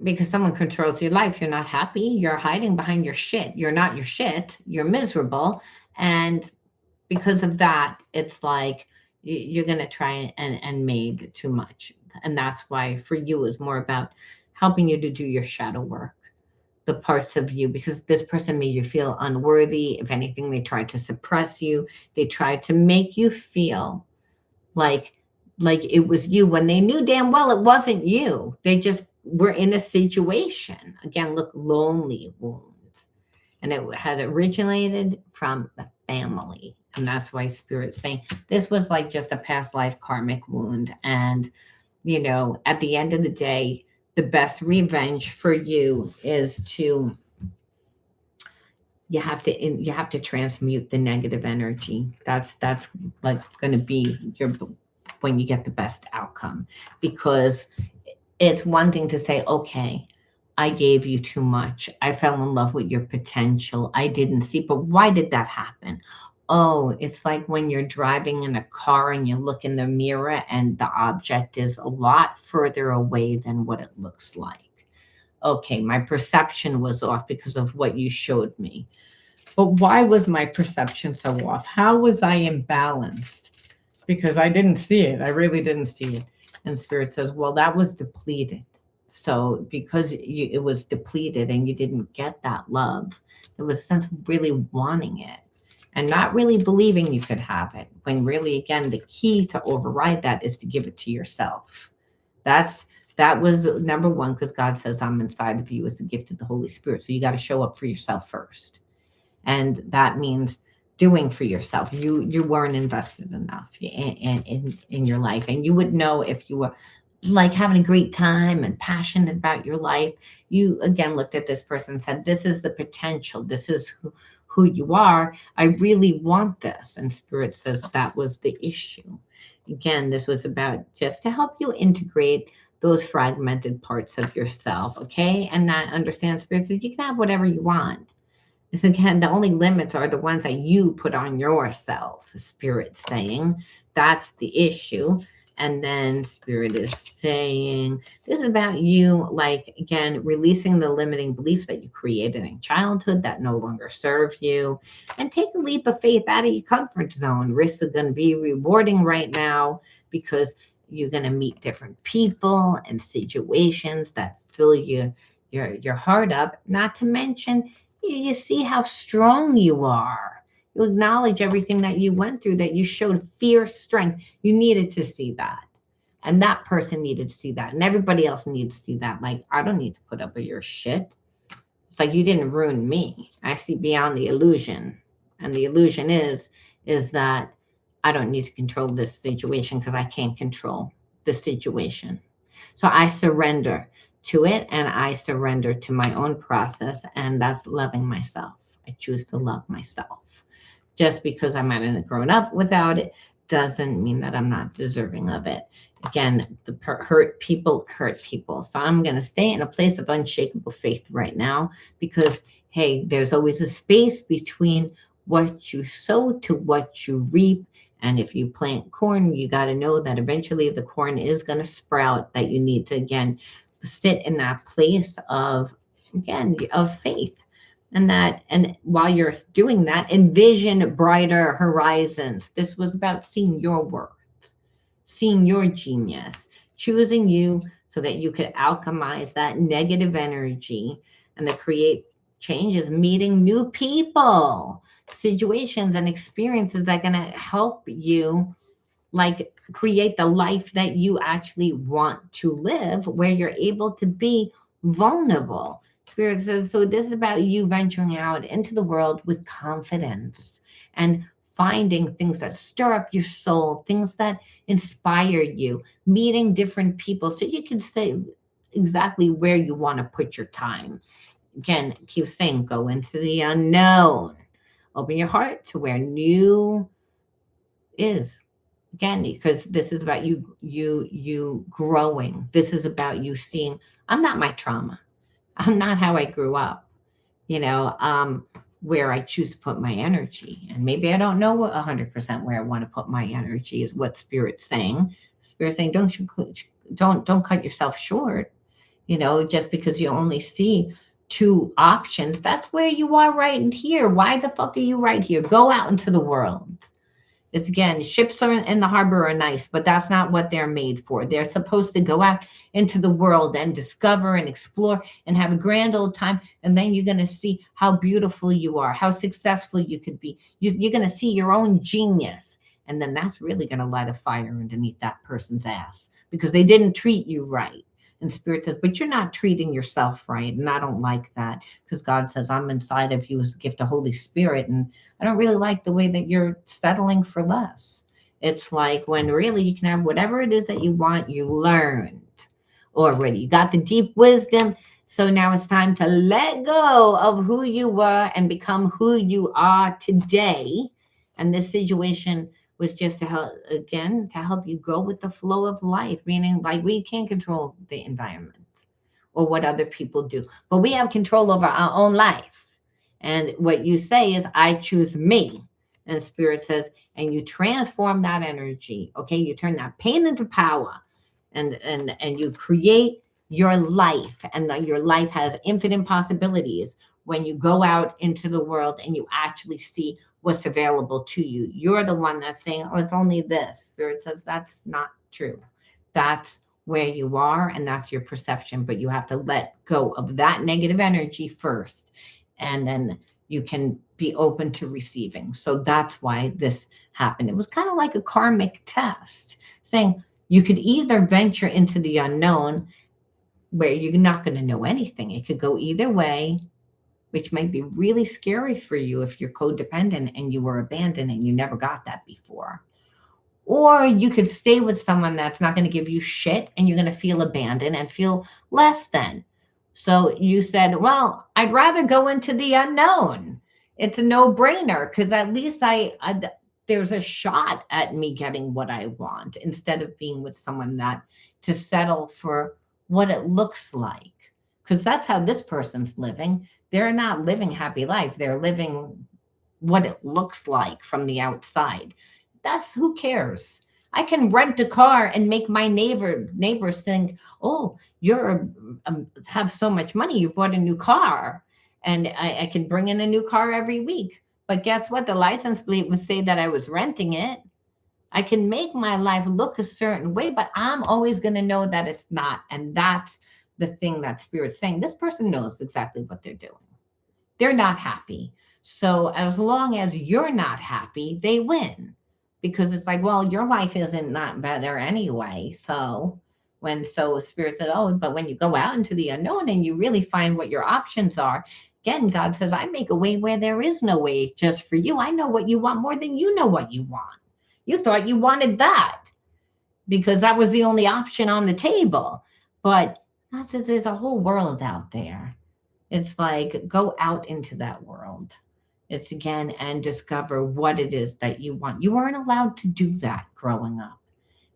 because someone controls your life. You're not happy. You're hiding behind your shit. You're not your shit. You're miserable. And because of that, it's like you're going to try and made too much. And that's why for you is more about helping you to do your shadow work, the parts of you, because this person made you feel unworthy. If anything, they tried to suppress you. They tried to make you feel like it was you, when they knew damn well it wasn't you. They just were in a situation. Again, look, lonely wound. And it had originated from the family. And that's why Spirit's saying this was like just a past life karmic wound. And, at the end of the day, the best revenge for you is to, you have to transmute the negative energy. That's like going to be when you get the best outcome, because it's one thing to say, okay, I gave you too much. I fell in love with your potential. I didn't see, but why did that happen? Oh, it's like when you're driving in a car and you look in the mirror and the object is a lot further away than what it looks like. Okay, my perception was off because of what you showed me. But why was my perception so off? How was I imbalanced? Because I didn't see it. I really didn't see it. And Spirit says, well, that was depleted. So because it was depleted and you didn't get that love, there was a sense of really wanting it and not really believing you could have it. When really, again, the key to override that is to give it to yourself. That was number one, because God says, I'm inside of you as a gift of the Holy Spirit. So you got to show up for yourself first. And that means doing for yourself. You weren't invested enough in your life. And you would know if you were like having a great time and passionate about your life. You again looked at this person and said, this is the potential. This is who you are. I really want this. And Spirit says that was the issue. Again, this was about just to help you integrate those fragmented parts of yourself. Okay. And not understand, Spirit says you can have whatever you want. Again, the only limits are the ones that you put on yourself. Spirit saying that's the issue. And then Spirit is saying this is about you, like, again, releasing the limiting beliefs that you created in childhood that no longer serve you, and take a leap of faith out of your comfort zone. Risks are going to be rewarding right now because you're going to meet different people and situations that fill your heart up. Not to mention, you see how strong you are. You acknowledge everything that you went through, that you showed fierce strength. You needed to see that. And that person needed to see that. And everybody else needs to see that. Like, I don't need to put up with your shit. It's like, you didn't ruin me. I see beyond the illusion. And the illusion is that I don't need to control this situation because I can't control the situation. So I surrender to it, and I surrender to my own process, and that's loving myself. I choose to love myself. Just because I might have grown up without it doesn't mean that I'm not deserving of it. Again, hurt people hurt people. So I'm going to stay in a place of unshakable faith right now because, hey, there's always a space between what you sow to what you reap. And if you plant corn, you got to know that eventually the corn is going to sprout, that you need to, again, sit in that place of, again, of faith. And while you're doing that, envision brighter horizons. This was about seeing your worth, seeing your genius, choosing you so that you could alchemize that negative energy and to create changes, meeting new people, situations and experiences that are going to help you like create the life that you actually want to live, where you're able to be vulnerable. Spirit says, so this is about you venturing out into the world with confidence and finding things that stir up your soul, things that inspire you, meeting different people so you can say exactly where you want to put your time. Again, keep saying, go into the unknown. Open your heart to where new is. Again, because this is about you growing. This is about you seeing, I'm not my trauma. I'm not how I grew up, you know, where I choose to put my energy. And maybe I don't know 100% where I want to put my energy is what Spirit's saying. Spirit's saying, don't cut yourself short, you know, just because you only see two options. That's where you are right here. Why the fuck are you right here? Go out into the world. It's again, ships are in the harbor are nice, but that's not what they're made for. They're supposed to go out into the world and discover and explore and have a grand old time. And then you're going to see how beautiful you are, how successful you could be. You're going to see your own genius. And then that's really going to light a fire underneath that person's ass because they didn't treat you right. And Spirit says, but you're not treating yourself right. And I don't like that because God says, I'm inside of you as a gift of Holy Spirit. And I don't really like the way that you're settling for less. It's like when really you can have whatever it is that you want, you learned already. You got the deep wisdom. So now it's time to let go of who you were and become who you are today. And this situation was just to help, again, to help you go with the flow of life, meaning like we can't control the environment or what other people do, but we have control over our own life. And what you say is, I choose me. And Spirit says, and you transform that energy. Okay. You turn that pain into power and you create your life. And your life has infinite possibilities when you go out into the world and you actually see what's available to you. You're the one that's saying, oh, it's only this. Spirit says that's not true. That's where you are and that's your perception, but you have to let go of that negative energy first. And then you can be open to receiving. So that's why this happened. It was kind of like a karmic test saying you could either venture into the unknown where you're not going to know anything. It could go either way, which might be really scary for you if you're codependent and you were abandoned and you never got that before. Or you could stay with someone that's not going to give you shit and you're going to feel abandoned and feel less than. So you said, well, I'd rather go into the unknown. It's a no-brainer because at least there's a shot at me getting what I want instead of being with someone that to settle for what it looks like. Because that's how this person's living. They're not living happy life. They're living what it looks like from the outside. That's who cares. I can rent a car and make my neighbors think, oh, you're have so much money. You bought a new car, and I can bring in a new car every week. But guess what? The license plate would say that I was renting it. I can make my life look a certain way, but I'm always going to know that it's not. And that's the thing that Spirit's saying. This person knows exactly what they're doing. They're not happy. So as long as you're not happy, they win. Because it's like, well, your life isn't not better anyway. So Spirit said, oh, but when you go out into the unknown and you really find what your options are, again, God says, I make a way where there is no way just for you. I know what you want more than you know what you want. You thought you wanted that because that was the only option on the table. But God says there's a whole world out there. It's like, go out into that world It's again, and discover what it is that you want. You weren't allowed to do that growing up.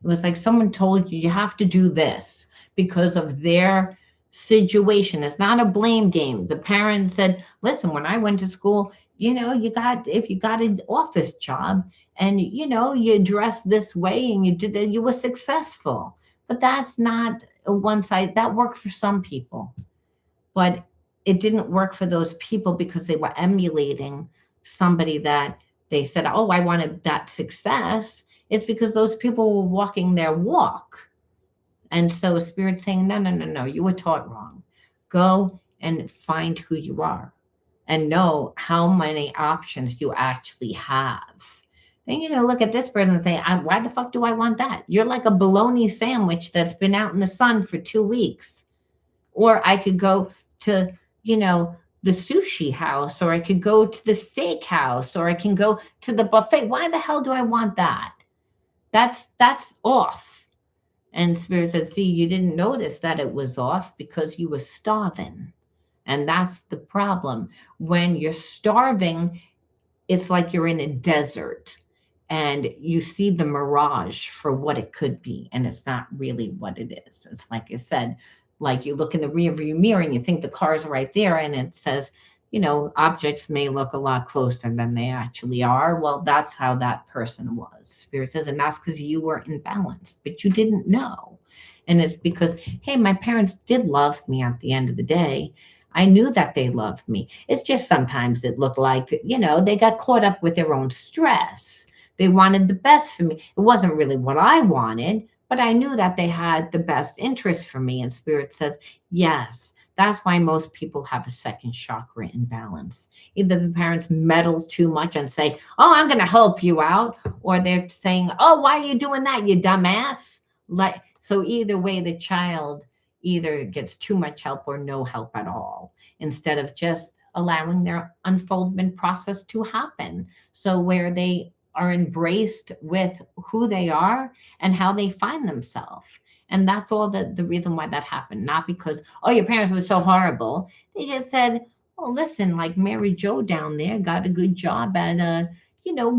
It was like someone told you you have to do this because of their situation. It's not a blame game. The parents said, listen, when I went to school, if you got an office job and you dressed this way and you did that, you were successful. But that's not a one side. That worked for some people, but it didn't work for those people because they were emulating somebody that they said, oh, I wanted that success. It's because those people were walking their walk. And so Spirit's saying, no, no, no, no, you were taught wrong. Go and find who you are and know how many options you actually have. Then you're going to look at this person and say, why the fuck do I want that? You're like a bologna sandwich that's been out in the sun for 2 weeks. Or I could go to, the sushi house, or I could go to the steak house, or I can go to the buffet. Why the hell do I want that? That's off. And Spirit says, see, you didn't notice that it was off because you were starving. And that's the problem. When you're starving, it's like you're in a desert and you see the mirage for what it could be. And it's not really what it is. It's like I said, like you look in the rearview mirror and you think the car's right there and it says, objects may look a lot closer than they actually are. Well, that's how that person was. Spirit says, and that's because you were imbalanced, but you didn't know. And it's because, hey, my parents did love me at the end of the day. I knew that they loved me. It's just sometimes it looked like, they got caught up with their own stress. They wanted the best for me. It wasn't really what I wanted, but I knew that they had the best interest for me. And Spirit says, yes, that's why most people have a second chakra imbalance. Either the parents meddle too much and say, oh, I'm going to help you out. Or they're saying, oh, why are you doing that, you dumbass? So either way, the child either gets too much help or no help at all, instead of just allowing their unfoldment process to happen. So where they are embraced with who they are and how they find themselves. And that's all the reason why that happened. Not because, oh, your parents were so horrible. They just said, oh, listen, like Mary Jo down there got a good job at,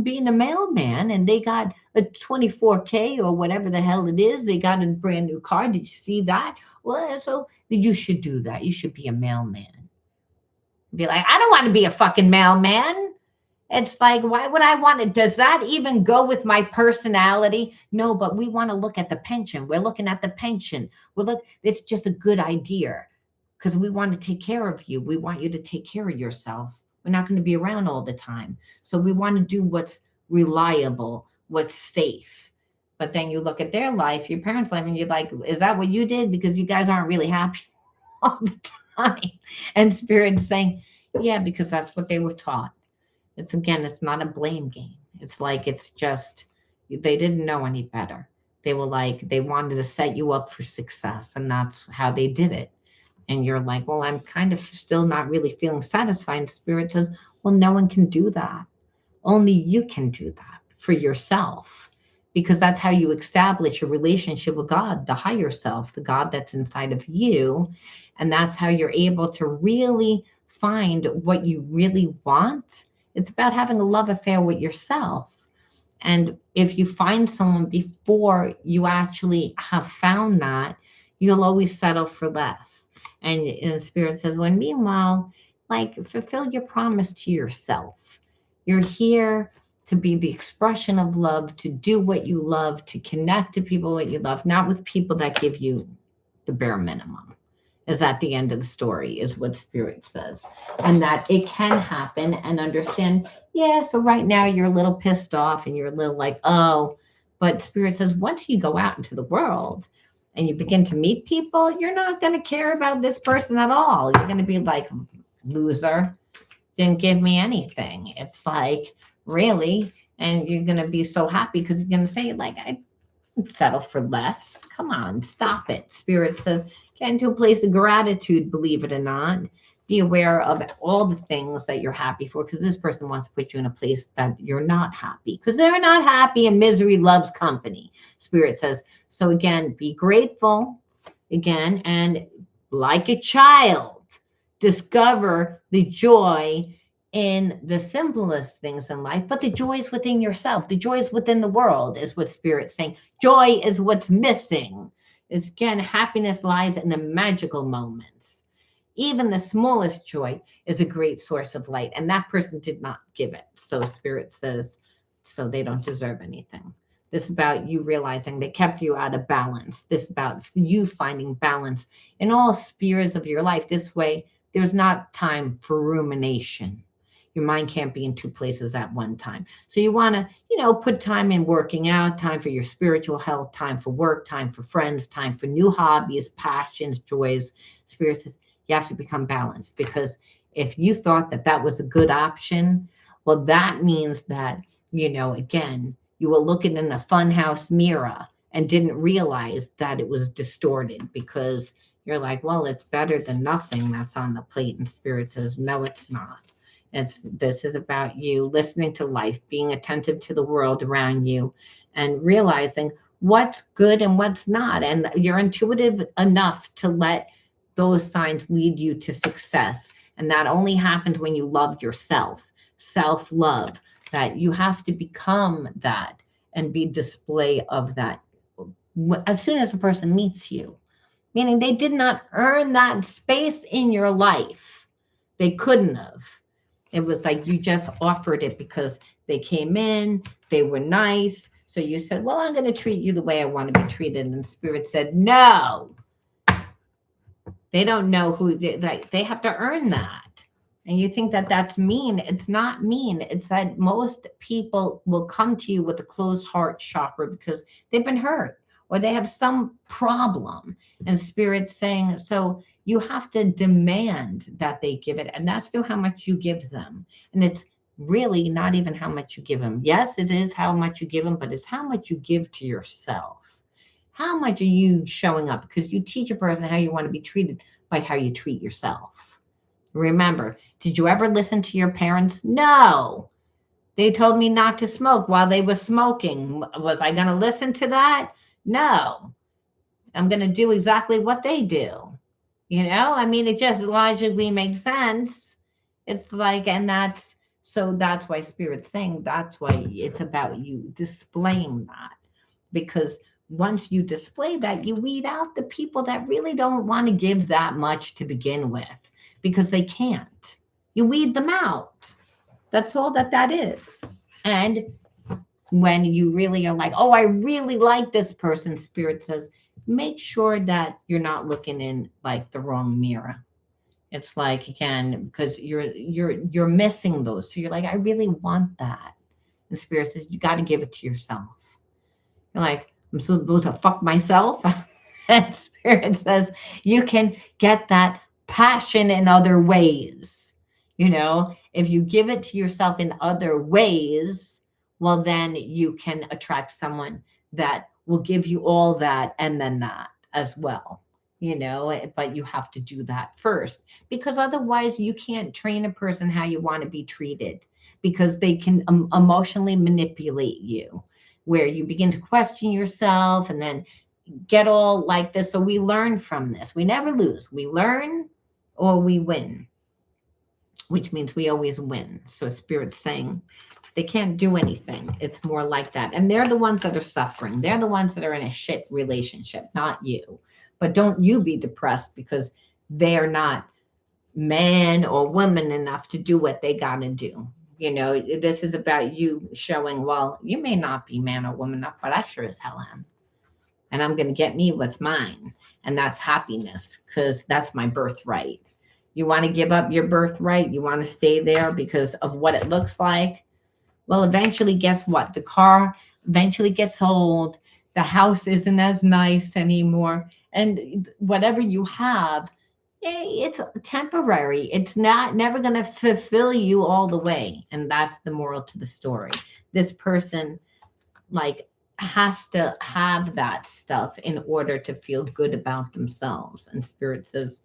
being a mailman, and they got a 24K or whatever the hell it is. They got a brand new car. Did you see that? Well, so you should do that. You should be a mailman. Be like, I don't want to be a fucking mailman. It's like, why would I want it? Does that even go with my personality? No, but we want to look at the pension. We're looking at the pension. It's just a good idea because we want to take care of you. We want you to take care of yourself. We're not going to be around all the time. So we want to do what's reliable, what's safe. But then you look at their life, your parents' life, and you're like, is that what you did? Because you guys aren't really happy all the time. And Spirit's saying, yeah, because that's what they were taught. It's not a blame game. It's just, they didn't know any better. They were like, they wanted to set you up for success, and that's how they did it. And you're like, well, I'm kind of still not really feeling satisfied. And Spirit says, well, no one can do that. Only you can do that for yourself, because that's how you establish a relationship with God, the higher self, the God that's inside of you. And that's how you're able to really find what you really want. It's about having a love affair with yourself. And if you find someone before you actually have found that, you'll always settle for less. And Spirit says, well, meanwhile, like, fulfill your promise to yourself. You're here to be the expression of love, to do what you love, to connect to people that you love, not with people that give you the bare minimum. Is at the end of the story, is what Spirit says. And that it can happen, and understand, yeah, so right now you're a little pissed off and you're a little like, oh, but Spirit says, once you go out into the world and you begin to meet people, you're not going to care about this person at all. You're going to be like, loser, didn't give me anything. It's like, really? And you're going to be so happy because you're going to say, like, I settle for less. Come on, stop it. Spirit says, get into a place of gratitude, believe it or not. Be aware of all the things that you're happy for, because this person wants to put you in a place that you're not happy, because they're not happy and misery loves company. Spirit says, so again, be grateful again, and like a child, discover the joy in the simplest things in life, but the joys within yourself, the joys within the world is what Spirit's saying. Joy is what's missing. It's again, happiness lies in the magical moments. Even the smallest joy is a great source of light, and that person did not give it. So Spirit says, so they don't deserve anything. This is about you realizing they kept you out of balance. This is about you finding balance in all spheres of your life. This way, there's not time for rumination. Your mind can't be in two places at one time. So you want to, put time in working out, time for your spiritual health, time for work, time for friends, time for new hobbies, passions, joys. Spirit says you have to become balanced, because if you thought that that was a good option, well, that means that, again, you were looking in a funhouse mirror and didn't realize that it was distorted, because you're like, well, it's better than nothing that's on the plate. And Spirit says, no, it's not. This is about you listening to life, being attentive to the world around you, and realizing what's good and what's not. And you're intuitive enough to let those signs lead you to success. And that only happens when you love yourself, self-love, that you have to become that and be display of that as soon as a person meets you, meaning they did not earn that space in your life. They couldn't have. It was like you just offered it because they came in, they were nice. So you said, well, I'm going to treat you the way I want to be treated. And Spirit said, no, they don't know who they have to earn that. And you think that that's mean. It's not mean. It's that most people will come to you with a closed heart chakra because they've been hurt or they have some problem. And Spirit's saying, so you have to demand that they give it. And that's through how much you give them. And it's really not even how much you give them. Yes, it is how much you give them, but it's how much you give to yourself. How much are you showing up? Because you teach a person how you want to be treated by how you treat yourself. Remember, did you ever listen to your parents? No. They told me not to smoke while they were smoking. Was I going to listen to that? No. I'm going to do exactly what they do. It just logically makes sense. It's like, and that's why Spirit's saying, that's why it's about you displaying that. Because once you display that, you weed out the people that really don't want to give that much to begin with, because they can't. You weed them out. That's all that is. And when you really are like, oh, I really like this person, Spirit says, make sure that you're not looking in like the wrong mirror. It's like, again, because you're missing those. So you're like, I really want that. And Spirit says, you got to give it to yourself. You're like, I'm supposed to fuck myself. And Spirit says, you can get that passion in other ways. If you give it to yourself in other ways, well, then you can attract someone that will give you all that and then that as well. But you have to do that first, because otherwise you can't train a person how you want to be treated, because they can emotionally manipulate you, where you begin to question yourself and then get all like this. So we learn from this. We never lose. We learn or we win, which means we always win. So Spirit's saying they can't do anything. It's more like that. And they're the ones that are suffering. They're the ones that are in a shit relationship, not you. But don't you be depressed because they're not man or woman enough to do what they got to do. This is about you showing, well, you may not be man or woman enough, but I sure as hell am. And I'm going to get me what's mine. And that's happiness, because that's my birthright. You want to give up your birthright? You want to stay there because of what it looks like? Well, eventually, guess what? The car eventually gets old. The house isn't as nice anymore. And whatever you have, it's temporary. It's never going to fulfill you all the way. And that's the moral to the story. This person has to have that stuff in order to feel good about themselves. And Spirit says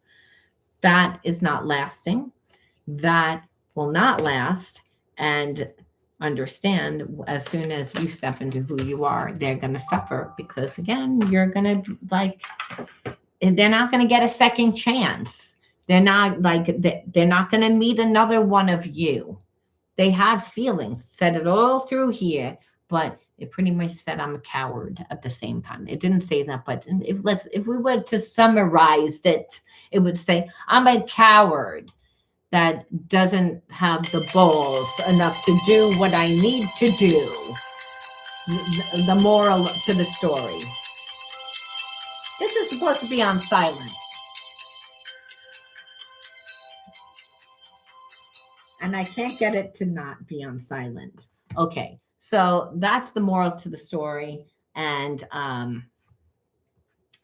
that is not lasting. That will not last. And understand, as soon as you step into who you are, they're going to suffer, because again, you're going to they're not going to get a second chance They're not like, they're not going to meet another one of you. They have feelings, said it all through here, but it pretty much said I'm a coward at the same time. It didn't say that, but if we were to summarize it, it would say I'm a coward that doesn't have the balls enough to do what I need to do. The moral to the story. This is supposed to be on silent. And I can't get it to not be on silent. Okay, so that's the moral to the story. And I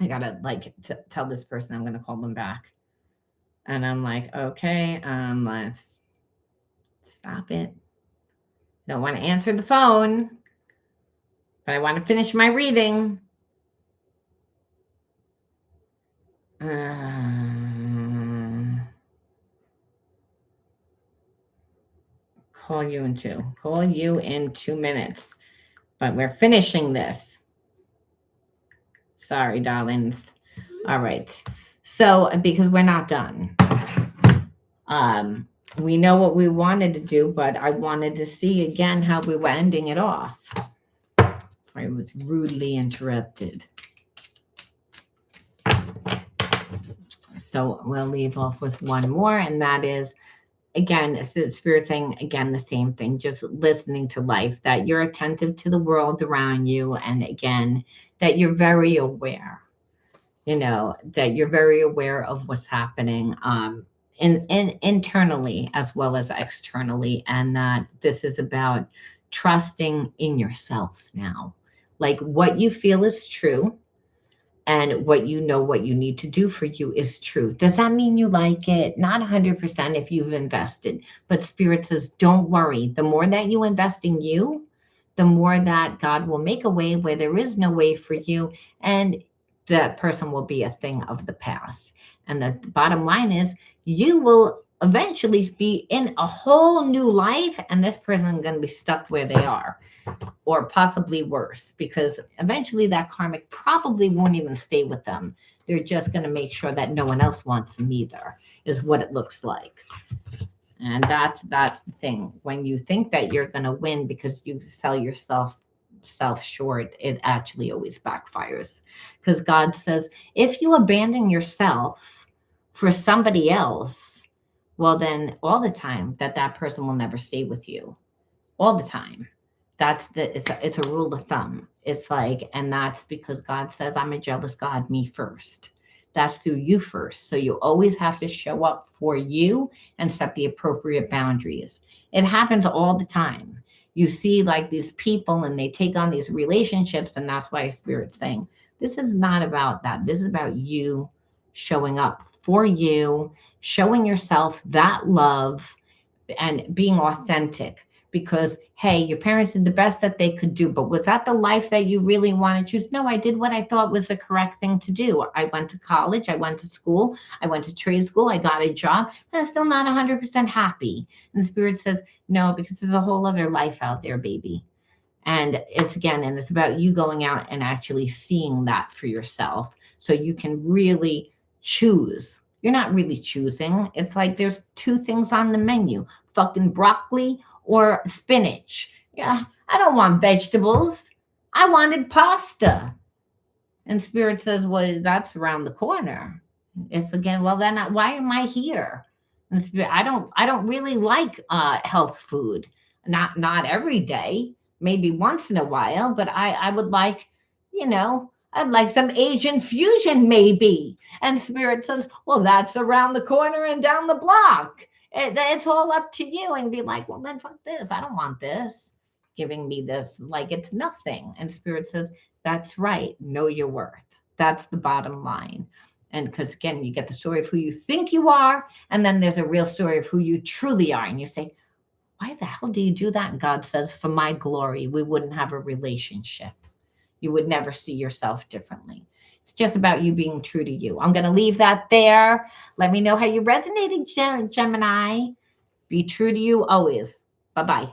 gotta like tell this person I'm gonna call them back. And I'm like, okay, let's stop it. Don't want to answer the phone, but I want to finish my reading. Call you in 2 minutes, but we're finishing this. Sorry, darlings. All right. So, because we're not done. We know what we wanted to do, but I wanted to see again how we were ending it off. I was rudely interrupted. So we'll leave off with one more, and that is, again, Spirit saying, again, the same thing, just listening to life, that you're attentive to the world around you, and again, that you're very aware, that you're very aware of what's happening internally as well as externally, and that this is about trusting in yourself now. Like what you feel is true, and what you need to do for you is true. Does that mean you like it? Not 100% if you've invested, but Spirit says, don't worry. The more that you invest in you, the more that God will make a way where there is no way for you, and that person will be a thing of the past. And the bottom line is, you will eventually be in a whole new life, and this person is going to be stuck where they are, or possibly worse, because eventually that karmic probably won't even stay with them. They're just going to make sure that no one else wants them either, is what it looks like. And that's the thing. When you think that you're going to win because you sell yourself short, it actually always backfires. Because God says, if you abandon yourself for somebody else, well, then all the time that person will never stay with you. All the time. It's a rule of thumb. It's like, and that's because God says, I'm a jealous God, me first. That's through you first. So you always have to show up for you and set the appropriate boundaries. It happens all the time. You see like these people and they take on these relationships, and that's why Spirit's saying, this is not about that. This is about you showing up for you, showing yourself that love and being authentic. Because, hey, your parents did the best that they could do, but was that the life that you really want to choose? No, I did what I thought was the correct thing to do. I went to college, I went to school, I went to trade school, I got a job, but I'm still not 100% happy. And Spirit says, no, because there's a whole other life out there, baby. And it's about you going out and actually seeing that for yourself so you can really choose. You're not really choosing. It's like there's two things on the menu, fucking broccoli or spinach. Yeah, I don't want vegetables. I wanted pasta. And Spirit says, well, that's around the corner. It's again, well, then why am I here? And Spirit, I don't really like health food. Not every day, maybe once in a while, but I would like, I'd like some Asian fusion maybe. And Spirit says, well, that's around the corner and down the block. It's all up to you, and be like, well, then fuck this. I don't want this. Giving me this like it's nothing. And Spirit says, that's right. Know your worth. That's the bottom line. And because again, you get the story of who you think you are, and then there's a real story of who you truly are. And you say, why the hell do you do that? And God says, for my glory, we wouldn't have a relationship. You would never see yourself differently. It's just about you being true to you. I'm going to leave that there. Let me know how you resonated, Gemini. Be true to you always. Bye-bye.